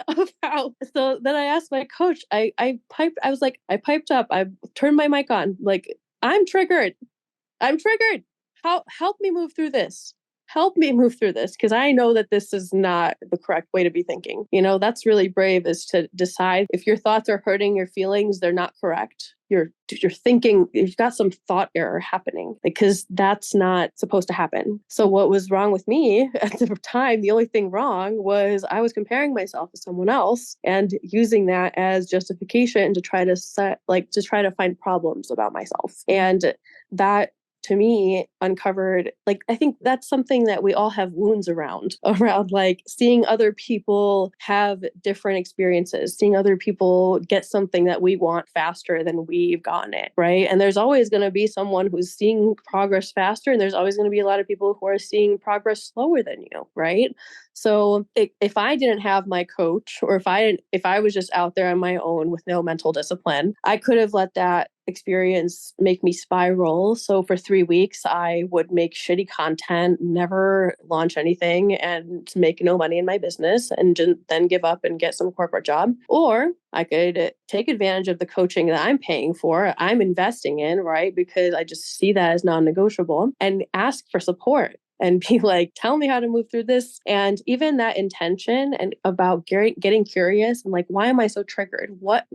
About so then I asked my coach, I piped up, I turned my mic on, like, I'm triggered. Help me move through this. Help me move through this, because I know that this is not the correct way to be thinking. That's really brave, is to decide if your thoughts are hurting your feelings, they're not correct. You're thinking, you've got some thought error happening, because that's not supposed to happen. So what was wrong with me at the time, the only thing wrong was I was comparing myself to someone else and using that as justification to try to find problems about myself. And that, to me, uncovered, like, I think that's something that we all have wounds around like seeing other people have different experiences, seeing other people get something that we want faster than we've gotten it, right? And there's always going to be someone who's seeing progress faster, and there's always going to be a lot of people who are seeing progress slower than you, right? So if I didn't have my coach, or if I was just out there on my own with no mental discipline, I could have let that experience make me spiral. So for 3 weeks, I would make shitty content, never launch anything, and make no money in my business, and then give up and get some corporate job. Or I could take advantage of the coaching that I'm paying for, I'm investing in, right? Because I just see that as non-negotiable, and ask for support and be like, tell me how to move through this. And even that intention and about getting curious and like, why am I so triggered? What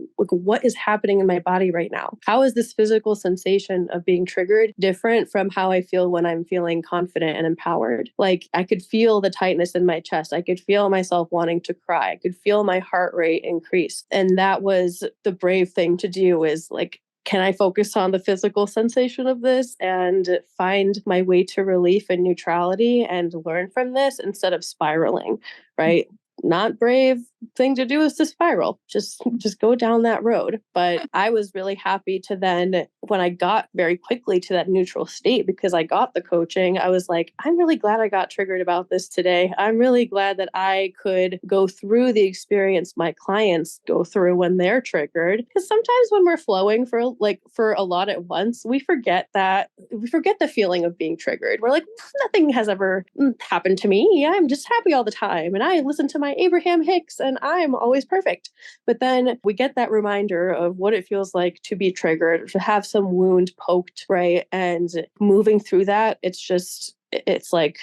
is happening in my body right now? How is this physical sensation of being triggered different from how I feel when I'm feeling confident and empowered? Like, I could feel the tightness in my chest. I could feel myself wanting to cry. I could feel my heart rate increase. And that was the brave thing to do, is like, can I focus on the physical sensation of this and find my way to relief and neutrality and learn from this instead of spiraling, right? Not brave thing to do is to spiral. Just go down that road. But I was really happy to then, when I got very quickly to that neutral state, because I got the coaching, I was like, I'm really glad I got triggered about this today. I'm really glad that I could go through the experience my clients go through when they're triggered. Because sometimes when we're flowing for a lot at once, we forget the feeling of being triggered. We're like, nothing has ever happened to me. I'm just happy all the time. And I listen to my Abraham Hicks and I'm always perfect. But then we get that reminder of what it feels like to be triggered, to have some wound poked, right? And moving through that, it's like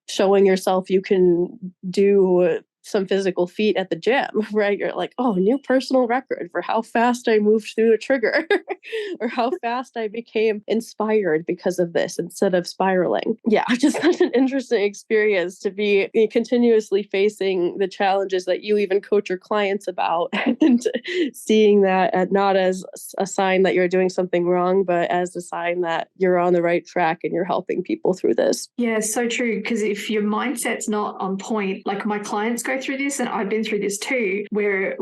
showing yourself you can do some physical feat at the gym, right? You're like, oh, new personal record for how fast I moved through a trigger or how fast I became inspired because of this instead of spiraling. Yeah, just such an interesting experience to be continuously facing the challenges that you even coach your clients about and seeing that not as a sign that you're doing something wrong, but as a sign that you're on the right track and you're helping people through this. Yeah, so true. Because if your mindset's not on point, like my clients go through this, and I've been through this too, where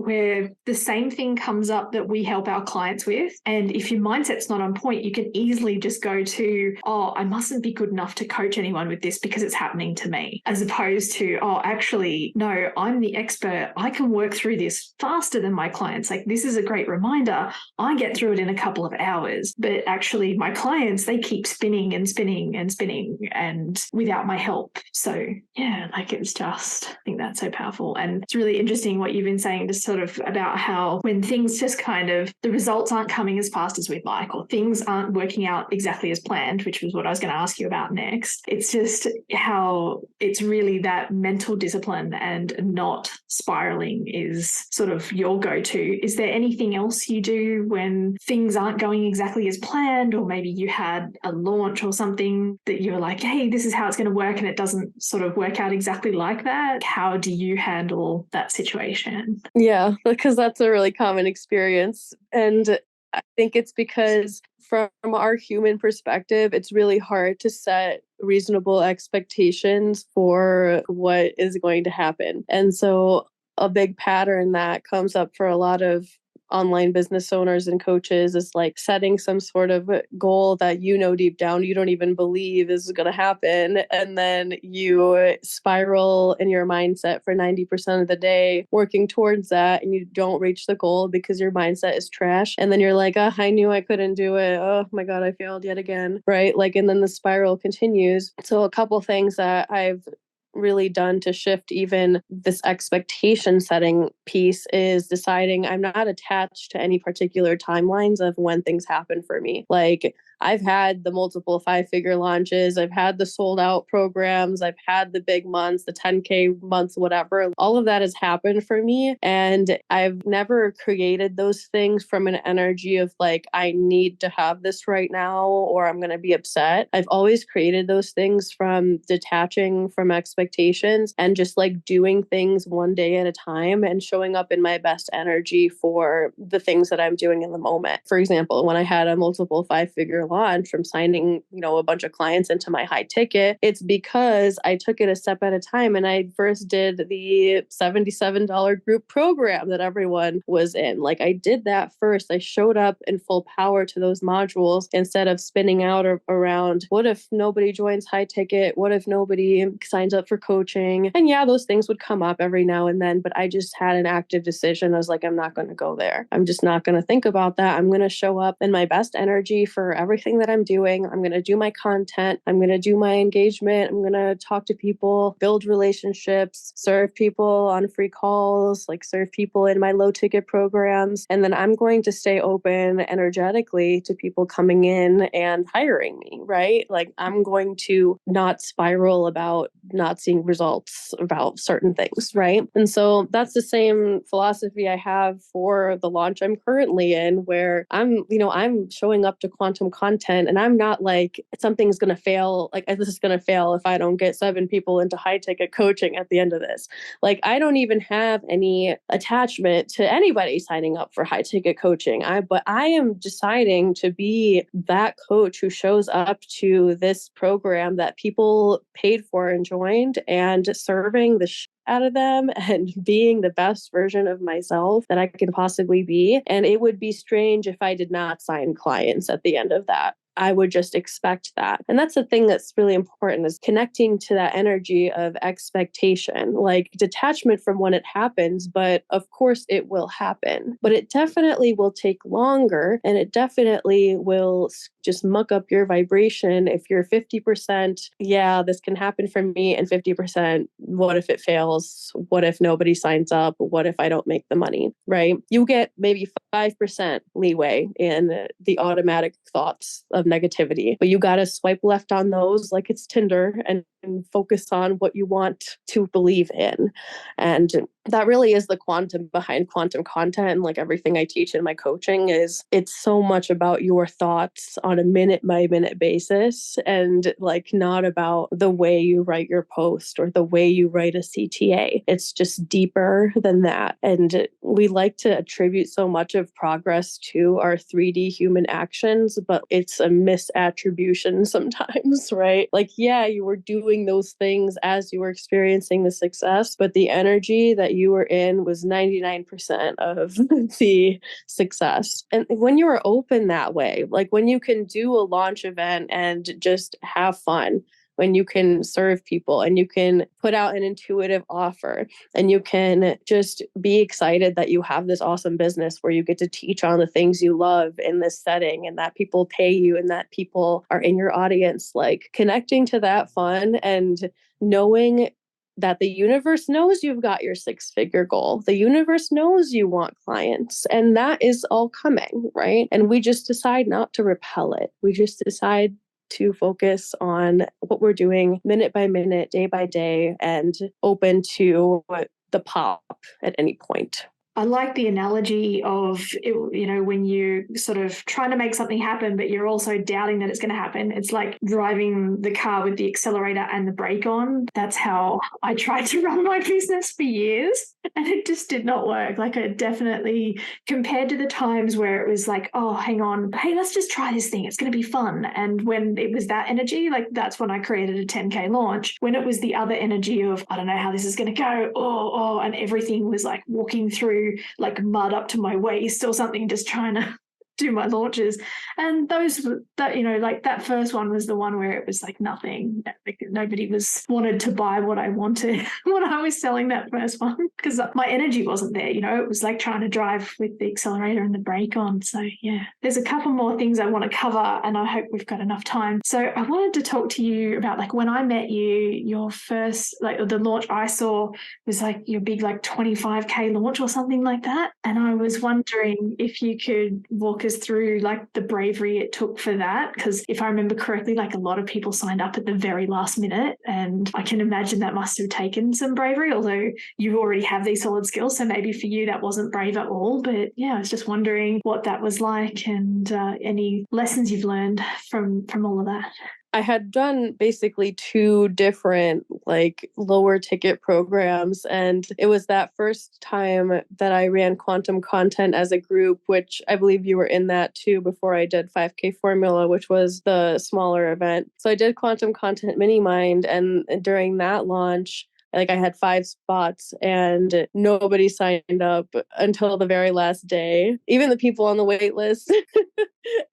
the same thing comes up that we help our clients with. And if your mindset's not on point, you can easily just go to, oh, I mustn't be good enough to coach anyone with this because it's happening to me, as opposed to, oh, actually, no, I'm the expert. I can work through this faster than my clients. Like, this is a great reminder. I get through it in a couple of hours. But actually, my clients, they keep spinning and spinning and spinning, and without my help. So yeah, like, it's just, I think that's so powerful. And it's really interesting what you've been saying, just sort of about how when things just kind of, the results aren't coming as fast as we'd like, or things aren't working out exactly as planned, which was what I was going to ask you about next. It's just how it's really that mental discipline and not spiraling is sort of your go-to. Is there anything else you do when things aren't going exactly as planned, or maybe you had a launch or something that you're like, hey, this is how it's going to work, and it doesn't sort of work out exactly like that? How do you handle that situation? Yeah, because that's a really common experience. And I think it's because from our human perspective, it's really hard to set reasonable expectations for what is going to happen. And so a big pattern that comes up for a lot of online business owners and coaches is like setting some sort of goal that deep down you don't even believe is going to happen. And then you spiral in your mindset for 90% of the day working towards that, and you don't reach the goal because your mindset is trash. And then you're like, oh, I knew I couldn't do it. Oh my God, I failed yet again. Right? Like, and then the spiral continues. So a couple things that I've really done to shift even this expectation setting piece is deciding I'm not attached to any particular timelines of when things happen for me. Like, I've had the multiple 5-figure launches. I've had the sold out programs. I've had the big months, the 10K months, whatever. All of that has happened for me. And I've never created those things from an energy of like, I need to have this right now or I'm going to be upset. I've always created those things from detaching from expectations and just like doing things one day at a time and showing up in my best energy for the things that I'm doing in the moment. For example, when I had a multiple 5-figure launch from signing, a bunch of clients into my high ticket, it's because I took it a step at a time. And I first did the $77 group program that everyone was in. Like, I did that first. I showed up in full power to those modules instead of spinning out around, what if nobody joins high ticket? What if nobody signs up for coaching? And yeah, those things would come up every now and then, but I just had an active decision. I was like, I'm not going to go there. I'm just not going to think about that. I'm going to show up in my best energy for everything that I'm doing. I'm going to do my content. I'm going to do my engagement. I'm going to talk to people, build relationships, serve people on free calls, like serve people in my low ticket programs. And then I'm going to stay open energetically to people coming in and hiring me, right? Like, I'm going to not spiral about not seeing results about certain things, right? And so that's the same philosophy I have for the launch I'm currently in, where I'm showing up to quantum content and I'm not like, something's going to fail. Like, this is going to fail if I don't get 7 people into high ticket coaching at the end of this. Like, I don't even have any attachment to anybody signing up for high ticket coaching. But I am deciding to be that coach who shows up to this program that people paid for and joined, and serving the out of them and being the best version of myself that I could possibly be. And it would be strange if I did not sign clients at the end of that. I would just expect that. And that's the thing that's really important, is connecting to that energy of expectation, like detachment from when it happens. But of course it will happen, but it definitely will take longer, and it definitely will just muck up your vibration if you're 50%, yeah, this can happen for me, and 50%, what if it fails? What if nobody signs up? What if I don't make the money, right? You get maybe 5% leeway in the automatic thoughts of negativity, but you got to swipe left on those like it's Tinder and focus on what you want to believe in. And that really is the quantum behind quantum content. And like everything I teach in my coaching is, it's so much about your thoughts on a minute by minute basis, and like not about the way you write your post or the way you write a CTA. It's just deeper than that. And we like to attribute so much of progress to our 3D human actions, but it's a misattribution sometimes, right? Like, yeah, you were doing those things as you were experiencing the success, but the energy that you were in was 99% of the success. And when you are open that way, like when you can do a launch event and just have fun, when you can serve people and you can put out an intuitive offer and you can just be excited that you have this awesome business where you get to teach on the things you love in this setting, and that people pay you and that people are in your audience, like connecting to that fun and knowing that the universe knows you've got your 6-figure goal. The universe knows you want clients, and that is all coming, right? And we just decide not to repel it. We just decide to focus on what we're doing minute by minute, day by day, and open to the pop at any point. I like the analogy of, when you're sort of trying to make something happen, but you're also doubting that it's going to happen. It's like driving the car with the accelerator and the brake on. That's how I tried to run my business for years, and it just did not work. Like, it definitely, compared to the times where it was like, oh, hang on, hey, let's just try this thing. It's going to be fun. And when it was that energy, like that's when I created a 10K launch. When it was the other energy of, I don't know how this is going to go, and everything was like walking through through like mud up to my waist or something, just trying to do my launches. And those that, you know, like that first one was the one where it was like nothing. Like nobody wanted to buy what I wanted when I was selling that first one, because my energy wasn't there. You know, it was like trying to drive with the accelerator and the brake on. So yeah, there's a couple more things I want to cover, and I hope we've got enough time. So I wanted to talk to you about like when I met you, your first, like the launch I saw was like your big like 25K launch or something like that. And I was wondering if you could walk us through like the bravery it took for that, because if I remember correctly, like a lot of people signed up at the very last minute, and I can imagine that must have taken some bravery, although you already have these solid skills, so maybe for you that wasn't brave at all. But yeah, I was just wondering what that was like, and any lessons you've learned from all of that. I had done basically 2 different like lower ticket programs. And it was that first time that I ran quantum content as a group, which I believe you were in that too before I did 5K Formula, which was the smaller event. So I did quantum content mini mind. And during that launch, like I had 5 spots and nobody signed up until the very last day, even the people on the wait list.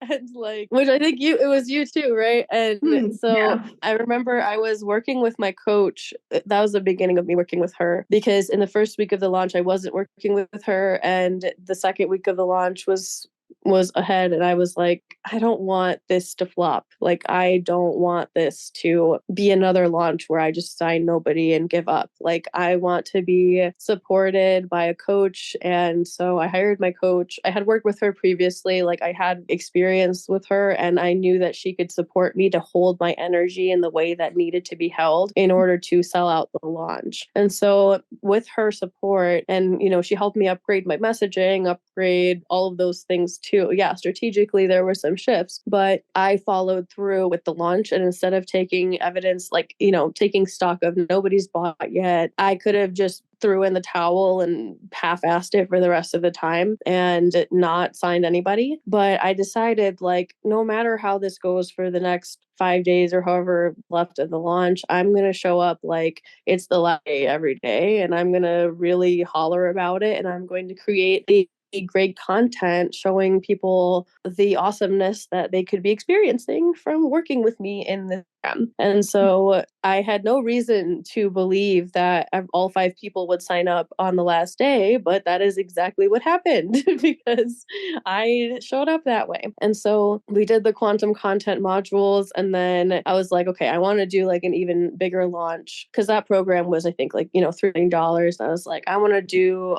And like, which I think it was you too, right? And so Yeah. I remember I was working with my coach. That was the beginning of me working with her, because in the first week of the launch, I wasn't working with her. And the second week of the launch was ahead, and I was like, I don't want this to flop. Like, I don't want this to be another launch where I just sign nobody and give up. Like, I want to be supported by a coach. And so I hired my coach. I had worked with her previously. Like, I had experience with her, and I knew that she could support me to hold my energy in the way that needed to be held in order to sell out the launch. And so with her support, and, you know, she helped me upgrade my messaging, upgrade all of those things too. Yeah, strategically, there were some shifts, but I followed through with the launch. And instead of taking evidence, like, you know, taking stock of nobody's bought yet, I could have just threw in the towel and half-assed it for the rest of the time and not signed anybody. But I decided, like, no matter how this goes for the next 5 days or however left of the launch, I'm going to show up like it's the last day every day. And I'm going to really holler about it. And I'm going to create great content showing people the awesomeness that they could be experiencing from working with me in the program. And so I had no reason to believe that all 5 people would sign up on the last day, but that is exactly what happened because I showed up that way. And so we did the quantum content modules, and then I was like, okay, I want to do like an even bigger launch, because that program was, I think, like, you know, $3. I was like, I want to do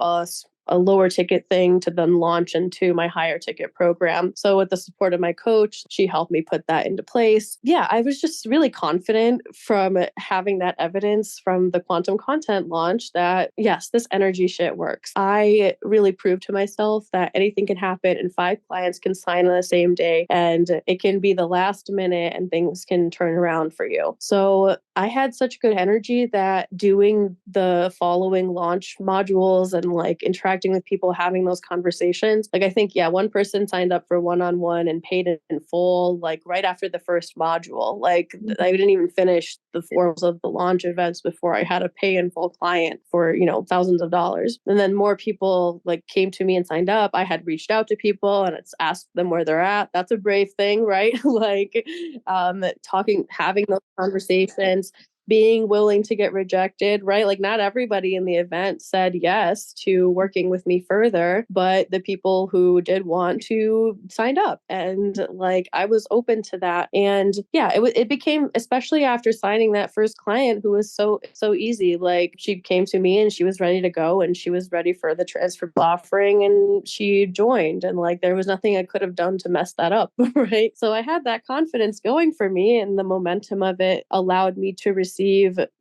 a lower ticket thing to then launch into my higher ticket program. So with the support of my coach, she helped me put that into place. Yeah, I was just really confident from having that evidence from the quantum content launch that, yes, this energy shit works. I really proved to myself that anything can happen and 5 clients can sign on the same day, and it can be the last minute and things can turn around for you. So I had such good energy that doing the following launch modules and like interacting with people, having those conversations, like I think, yeah, one person signed up for one-on-one and paid in full, like right after the first module. Like I didn't even finish the forms of the launch events before I had a pay in full client for, you know, thousands of dollars. And then more people like came to me and signed up. I had reached out to people and it's asked them where they're at. That's a brave thing, right? Like having those conversations, being willing to get rejected, right? Like not everybody in the event said yes to working with me further, but the people who did want to signed up, and like I was open to that. And yeah, it became, especially after signing that first client who was so easy. Like she came to me and she was ready to go and she was ready for the transfer offering and she joined, and like there was nothing I could have done to mess that up, right? So I had that confidence going for me, and the momentum of it allowed me to receive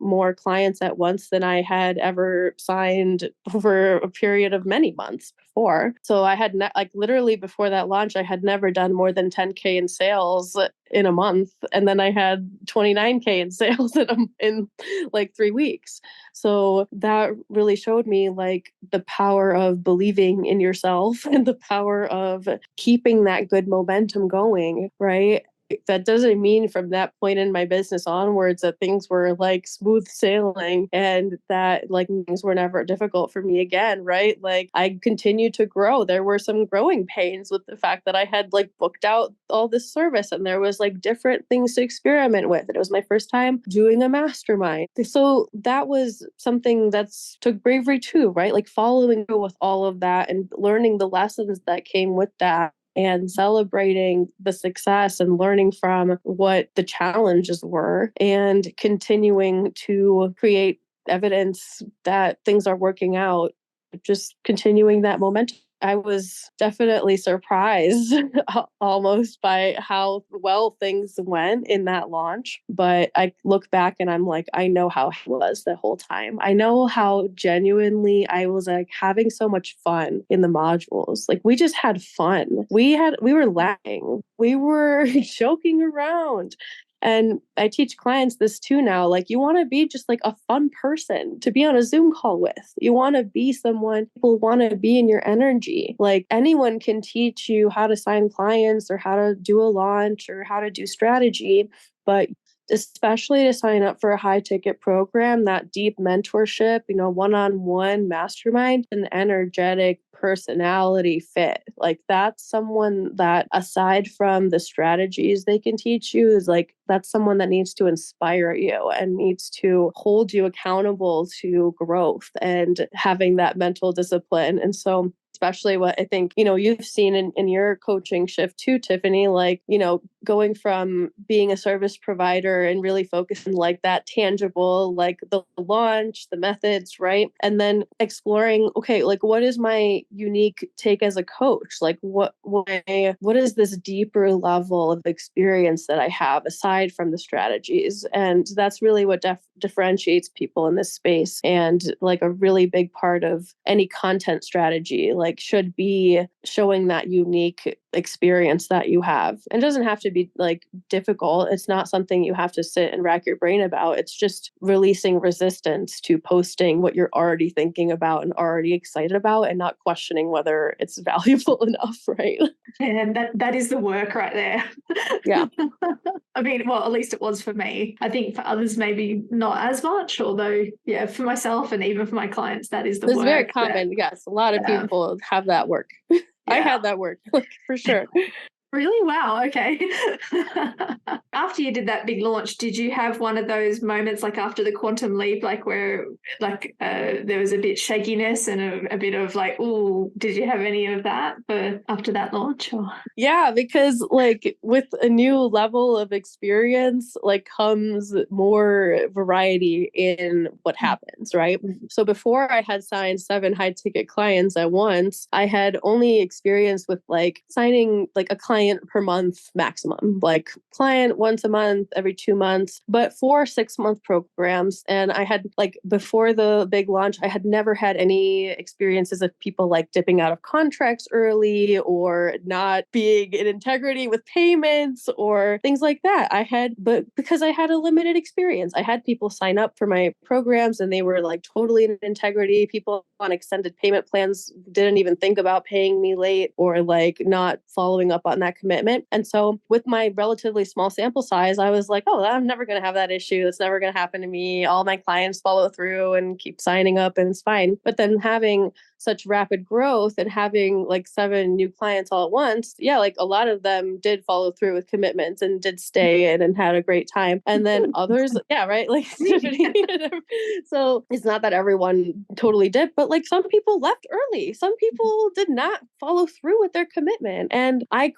more clients at once than I had ever signed over a period of many months before. So I had like literally before that launch, I had never done more than 10K in sales in a month. And then I had 29K in sales in like 3 weeks. So that really showed me like the power of believing in yourself and the power of keeping that good momentum going, right? that doesn't mean from that point in my business onwards that things were like smooth sailing and that like things were never difficult for me again, right? Like I continued to grow. There were some growing pains with the fact that I had like booked out all this service and there was like different things to experiment with. And it was my first time doing a mastermind. So that was something that's took bravery too, right? Like following through with all of that and learning the lessons that came with that and celebrating the success and learning from what the challenges were and continuing to create evidence that things are working out, just continuing that momentum. I was definitely surprised almost by how well things went in that launch. But I look back and I'm like, I know how it was the whole time. I know how genuinely I was like having so much fun in the modules. Like we just had fun. We were laughing. We were joking around. And I teach clients this too now. Like, you want to be just like a fun person to be on a Zoom call with. You want to be someone people want to be in your energy. Like, anyone can teach you how to sign clients or how to do a launch or how to do strategy. But especially to sign up for a high ticket program, that deep mentorship, one-on-one mastermind, an energetic personality fit. Like that's someone that aside from the strategies they can teach you is like, that's someone that needs to inspire you and needs to hold you accountable to growth and having that mental discipline. And so especially what I think, you've seen in your coaching shift too, Tiffany, like, going from being a service provider and really focusing like that tangible, like the launch, the methods, right? And then exploring, okay, like what is my unique take as a coach? Like what is this deeper level of experience that I have aside from the strategies? And that's really what differentiates people in this space. And like a really big part of any content strategy, like should be showing that unique experience that you have. And it doesn't have to be like difficult. It's not something you have to sit and rack your brain about. It's just releasing resistance to posting what you're already thinking about and already excited about and not questioning whether it's valuable enough, right? And that is the work right there. Yeah. I mean, well, at least it was for me. I think for others, maybe not as much, although, yeah, for myself and even for my clients, that is the work. It's very common. Yes. A lot of people have that work. I had that work, for sure. Really? Wow. Okay. After you did that big launch, did you have one of those moments like after the quantum leap, like where like there was a bit shakiness and a bit of like, oh, did you have any of that after that launch? Or? Yeah, because like with a new level of experience, like comes more variety in what happens, right? So before I had signed 7 high ticket clients at once, I had only experience with like signing like a client per month maximum, like client once a month, every 2 months, but 4 6-month programs. And I had like before the big launch, I had never had any experiences of people like dipping out of contracts early or not being in integrity with payments or things like that. But because I had a limited experience, I had people sign up for my programs and they were like totally in integrity. People on extended payment plans didn't even think about paying me late or like not following up on that commitment. And so with my relatively small sample size, I was like, oh, I'm never going to have that issue. It's never going to happen to me. All my clients follow through and keep signing up and it's fine. But then having such rapid growth and having like 7 new clients all at once, yeah, like a lot of them did follow through with commitments and did stay in and had a great time. And then others, yeah, right. Like, so it's not that everyone totally did, but like some people left early. Some people did not follow through with their commitment. And I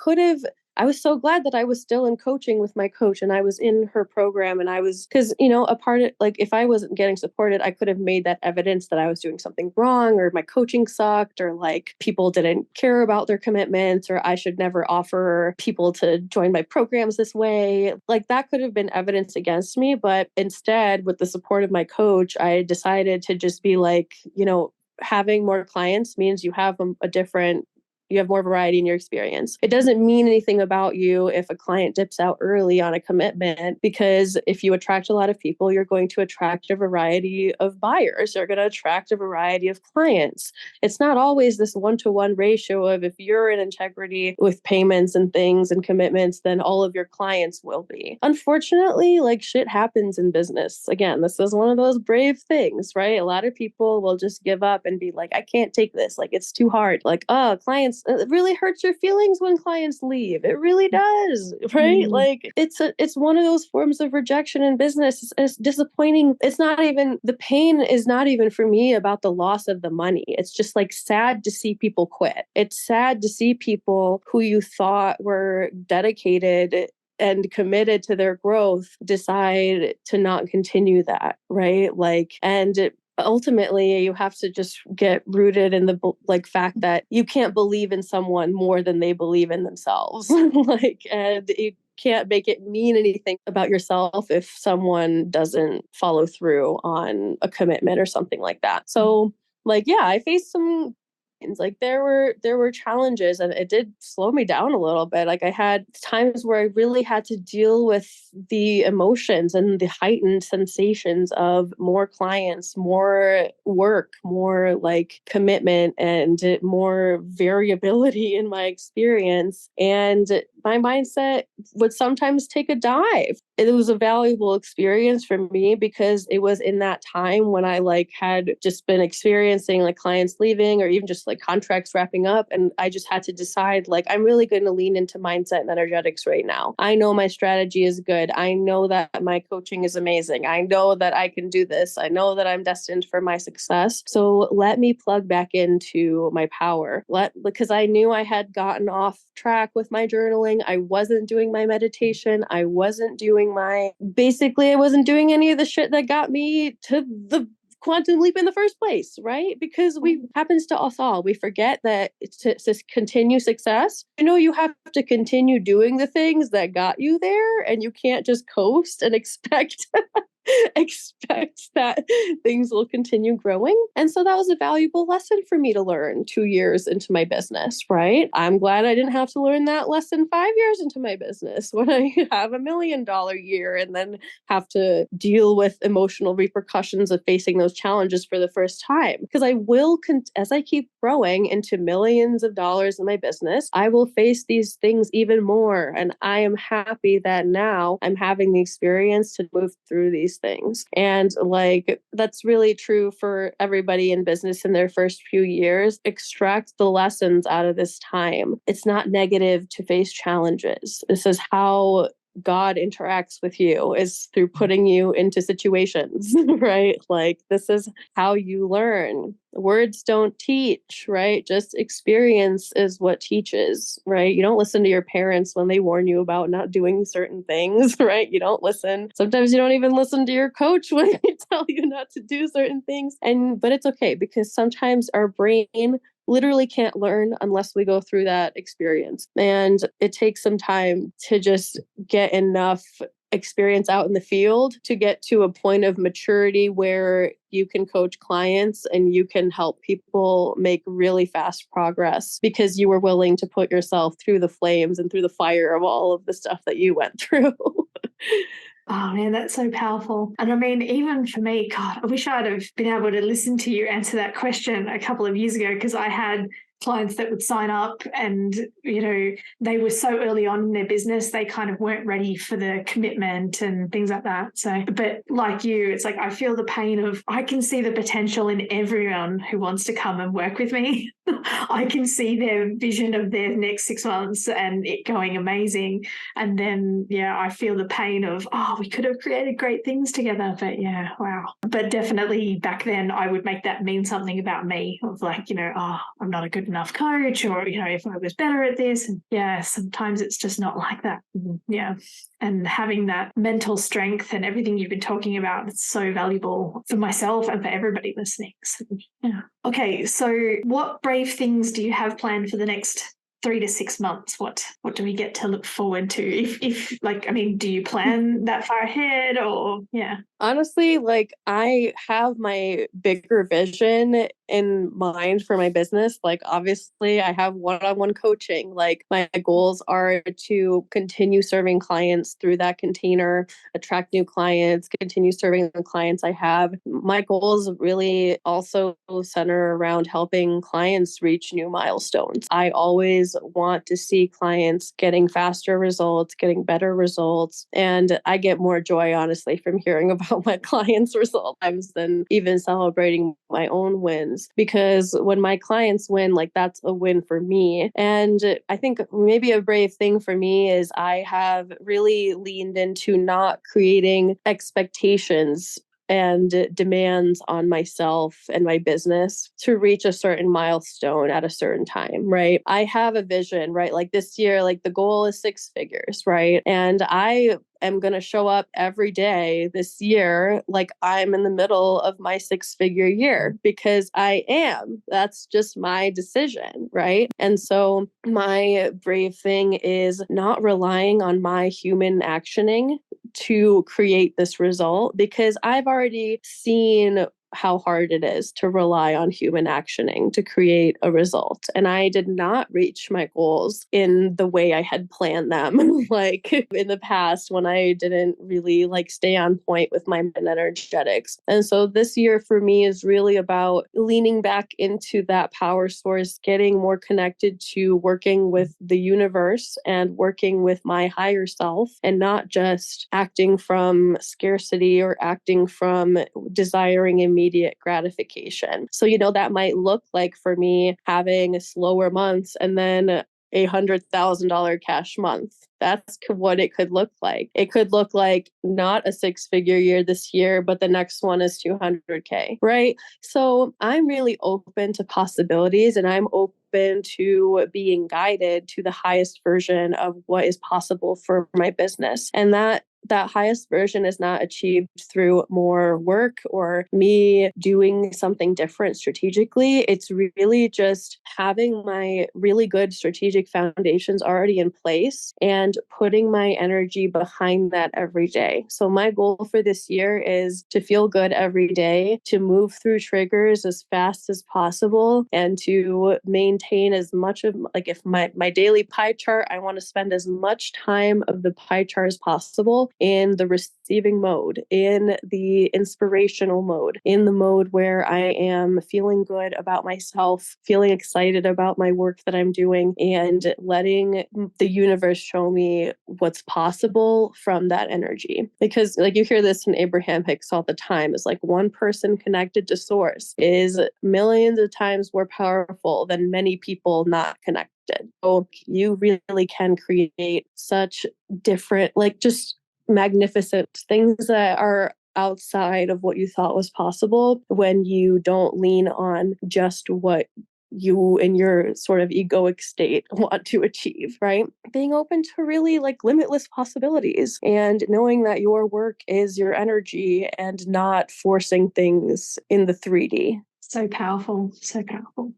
was so glad that I was still in coaching with my coach and I was in her program and because, a part of like, if I wasn't getting supported, I could have made that evidence that I was doing something wrong or my coaching sucked or like people didn't care about their commitments or I should never offer people to join my programs this way. Like that could have been evidence against me. But instead, with the support of my coach, I decided to just be like, having more clients means you have a different You have more variety in your experience. It doesn't mean anything about you if a client dips out early on a commitment, because if you attract a lot of people, you're going to attract a variety of buyers. You're going to attract a variety of clients. It's not always this one-to-one ratio of if you're in integrity with payments and things and commitments, then all of your clients will be. Unfortunately, like shit happens in business. Again, this is one of those brave things, right? A lot of people will just give up and be like, I can't take this. Like, it's too hard. Like, clients, it really hurts your feelings when clients leave. It really does, right? Like, it's one of those forms of rejection in business. It's disappointing. It's not even, the pain is not even for me about the loss of the money. It's just like sad to see people quit. It's sad to see people who you thought were dedicated and committed to their growth decide to not continue that, right? Like, ultimately you have to just get rooted in the fact that you can't believe in someone more than they believe in themselves. And you can't make it mean anything about yourself if someone doesn't follow through on a commitment or something like that. So I faced some there were challenges, and it did slow me down a little bit. Like, I had times where I really had to deal with the emotions and the heightened sensations of more clients, more work, more commitment, and more variability in my experience. And my mindset would sometimes take a dive. It was a valuable experience for me because it was in that time when I had just been experiencing clients leaving, or even just contracts wrapping up. And I just had to decide, I'm really going to lean into mindset and energetics right now. I know my strategy is good. I know that my coaching is amazing. I know that I can do this. I know that I'm destined for my success. So let me plug back into my power. Because I knew I had gotten off track with my journaling. I wasn't doing my meditation. I wasn't doing I wasn't doing any of the shit that got me to the quantum leap in the first place, right? Because happens to us all. We forget that to continue success, you have to continue doing the things that got you there, and you can't just coast and expect that things will continue growing. And so that was a valuable lesson for me to learn 2 years into my business, right? I'm glad I didn't have to learn that lesson 5 years into my business when I have $1 million year and then have to deal with emotional repercussions of facing those challenges for the first time. Because I will, as I keep growing into millions of dollars in my business, I will face these things even more. And I am happy that now I'm having the experience to move through these things. And that's really true for everybody in business in their first few years. Extract the lessons out of this time. It's not negative to face challenges. This is how God interacts with you, is through putting you into situations, right? This is how you learn. Words don't teach, right? Just experience is what teaches, right? You don't listen to your parents when they warn you about not doing certain things, right? You don't listen. Sometimes you don't even listen to your coach when they tell you not to do certain things. But it's okay, because sometimes our brain literally can't learn unless we go through that experience. And it takes some time to just get enough experience out in the field to get to a point of maturity where you can coach clients and you can help people make really fast progress because you were willing to put yourself through the flames and through the fire of all of the stuff that you went through. Oh man, that's so powerful. And I mean, even for me, God, I wish I'd have been able to listen to you answer that question a couple of years ago, because I had clients that would sign up and, they were so early on in their business, they kind of weren't ready for the commitment and things like that. So, but like you, it's I feel the pain of, I can see the potential in everyone who wants to come and work with me. I can see their vision of their next 6 months and it going amazing. And then, I feel the pain of, we could have created great things together. But wow. But definitely back then I would make that mean something about me, of I'm not a good enough coach, or, if I was better at this. And sometimes it's just not like that. Yeah. And having that mental strength and everything you've been talking about, it's so valuable for myself and for everybody listening. So, yeah. Okay. So what brave things do you have planned for the next 3 to 6 months? What do we get to look forward to? If do you plan that far ahead, or? Yeah. Honestly, I have my bigger vision in mind for my business. Like, obviously, I have one-on-one coaching. Like, my goals are to continue serving clients through that container, attract new clients, continue serving the clients I have. My goals really also center around helping clients reach new milestones. I always want to see clients getting faster results, getting better results. And I get more joy, honestly, from hearing about my clients' results than even celebrating my own wins. Because when my clients win, like, that's a win for me. And I think maybe a brave thing for me is I have really leaned into not creating expectations and demands on myself and my business to reach a certain milestone at a certain time, right? I have a vision, right? Like, this year, like, the goal is 6 figures, right? And I am going to show up every day this year like I'm in the middle of my 6-figure year, because I am. That's just my decision, right? And so my brave thing is not relying on my human actioning to create this result, because I've already seen how hard it is to rely on human actioning to create a result. And I did not reach my goals in the way I had planned them, like in the past when I didn't really like stay on point with my energetics. And so this year for me is really about leaning back into that power source, getting more connected to working with the universe and working with my higher self, and not just acting from scarcity or acting from desiring immediate gratification. So, that might look like for me having slower months and then $100,000 cash month. That's what it could look like. It could look like not a 6-figure year this year, but the next one is 200K, right? So I'm really open to possibilities, and I'm open to being guided to the highest version of what is possible for my business. And that highest version is not achieved through more work or me doing something different strategically. It's really just having my really good strategic foundations already in place and putting my energy behind that every day. So my goal for this year is to feel good every day, to move through triggers as fast as possible, and to maintain as much of, like, if my daily pie chart, I want to spend as much time of the pie chart as possible in the receiving mode, in the inspirational mode, in the mode where I am feeling good about myself, feeling excited about my work that I'm doing, and letting the universe show me what's possible from that energy. Because, like, you hear this in Abraham Hicks all the time, is like, one person connected to source is millions of times more powerful than many people not connected. So you really can create such different, like, just magnificent things that are outside of what you thought was possible when you don't lean on just what you in your sort of egoic state want to achieve, right? Being open to really like limitless possibilities and knowing that your work is your energy and not forcing things in the 3D. So powerful, so powerful.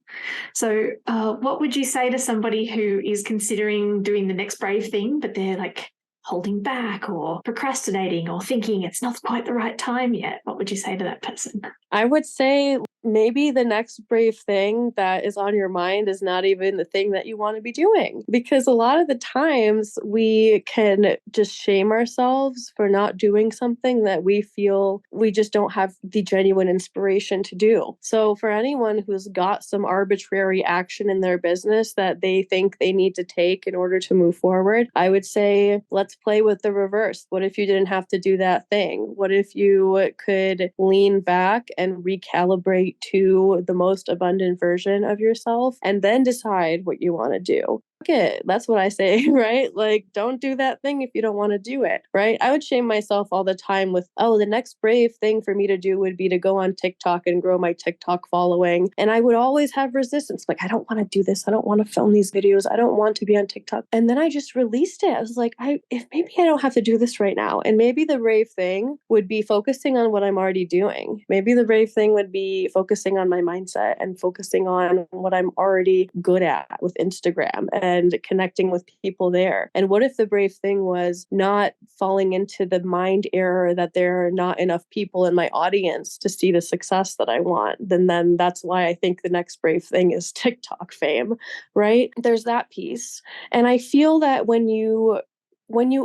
So what would you say to somebody who is considering doing the next brave thing, but they're like holding back or procrastinating or thinking it's not quite the right time yet? What would you say to that person? I would say maybe the next brave thing that is on your mind is not even the thing that you want to be doing. Because a lot of the times we can just shame ourselves for not doing something that we feel we just don't have the genuine inspiration to do. So for anyone who's got some arbitrary action in their business that they think they need to take in order to move forward, I would say, let's play with the reverse. What if you didn't have to do that thing? What if you could lean back and recalibrate to the most abundant version of yourself and then decide what you want to do? Okay, that's what I say, right? Like, don't do that thing if you don't want to do it, right? I would shame myself all the time with, oh, the next brave thing for me to do would be to go on TikTok and grow my TikTok following. And I would always have resistance. Like, I don't want to do this. I don't want to film these videos. I don't want to be on TikTok. And then I just released it. I was like, if maybe I don't have to do this right now. And maybe the brave thing would be focusing on what I'm already doing. Maybe the brave thing would be focusing on my mindset and focusing on what I'm already good at with Instagram and connecting with people there? And what if the brave thing was not falling into the mind error that there are not enough people in my audience to see the success that I want? Then that's why I think the next brave thing is TikTok fame, right? There's that piece. And I feel that when you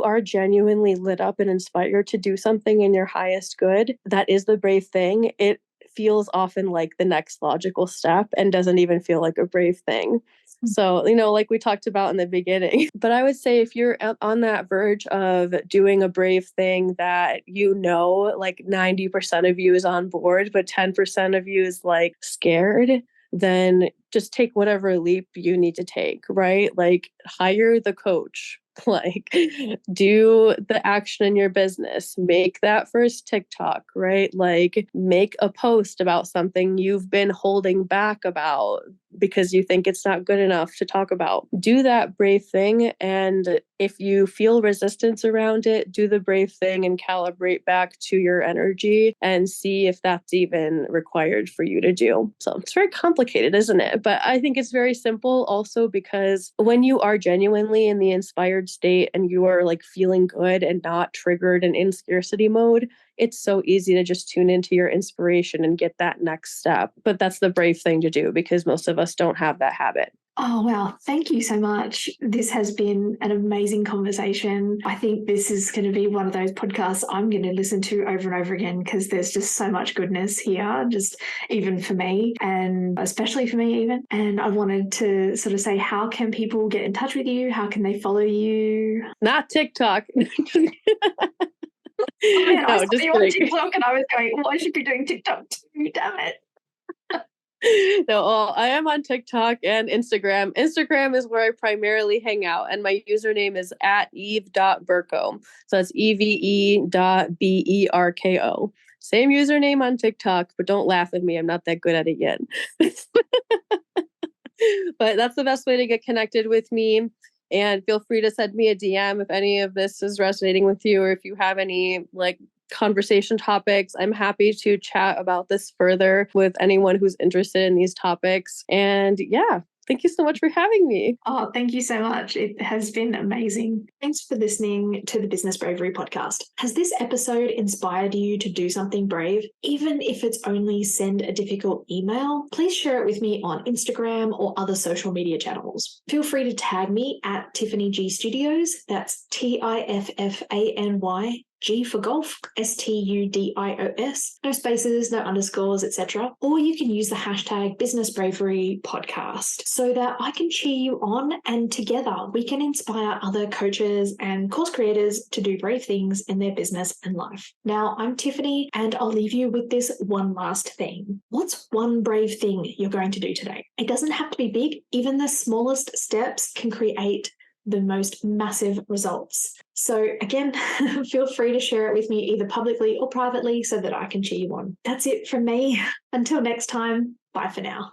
are genuinely lit up and inspired to do something in your highest good, that is the brave thing. It feels often like the next logical step and doesn't even feel like a brave thing. So, like we talked about in the beginning, but I would say if you're on that verge of doing a brave thing that like 90% of you is on board, but 10% of you is like scared, then just take whatever leap you need to take, right? Like hire the coach, like do the action in your business, make that first TikTok, right? Like make a post about something you've been holding back about because you think it's not good enough to talk about. Do that brave thing. And if you feel resistance around it, do the brave thing and calibrate back to your energy and see if that's even required for you to do. So it's very complicated, isn't it? But I think it's very simple also because when you are genuinely in the inspired state and you are like feeling good and not triggered and in scarcity mode, it's so easy to just tune into your inspiration and get that next step. But that's the brave thing to do because most of us don't have that habit. Oh, wow. Thank you so much. This has been an amazing conversation. I think this is going to be one of those podcasts I'm going to listen to over and over again because there's just so much goodness here, just even for me and especially for me even. And I wanted to sort of say, how can people get in touch with you? How can they follow you? Not TikTok. Oh, man, I No, saw just you on kidding. TikTok and I was going, well, I should be doing TikTok too, damn it. No, well, I am on TikTok and Instagram. Instagram is where I primarily hang out, and my username is @eve.berko. So that's EVE.BERKO. Same username on TikTok, but don't laugh at me. I'm not that good at it yet. But that's the best way to get connected with me. And feel free to send me a DM if any of this is resonating with you or if you have any like conversation topics. I'm happy to chat about this further with anyone who's interested in these topics. And yeah, thank you so much for having me. Oh, thank you so much. It has been amazing. Thanks for listening to the Business Bravery podcast. Has this episode inspired you to do something brave? Even if it's only send a difficult email, please share it with me on Instagram or other social media channels. Feel free to tag me at Tiffany G Studios. That's TIFFANY. G for golf, STUDIOS, no spaces, no underscores, etc. Or you can use the hashtag Business Bravery Podcast so that I can cheer you on and together we can inspire other coaches and course creators to do brave things in their business and life. Now, I'm Tiffany and I'll leave you with this one last thing. What's one brave thing you're going to do today? It doesn't have to be big. Even the smallest steps can create the most massive results. So again, feel free to share it with me either publicly or privately so that I can cheer you on. That's it from me. Until next time, bye for now.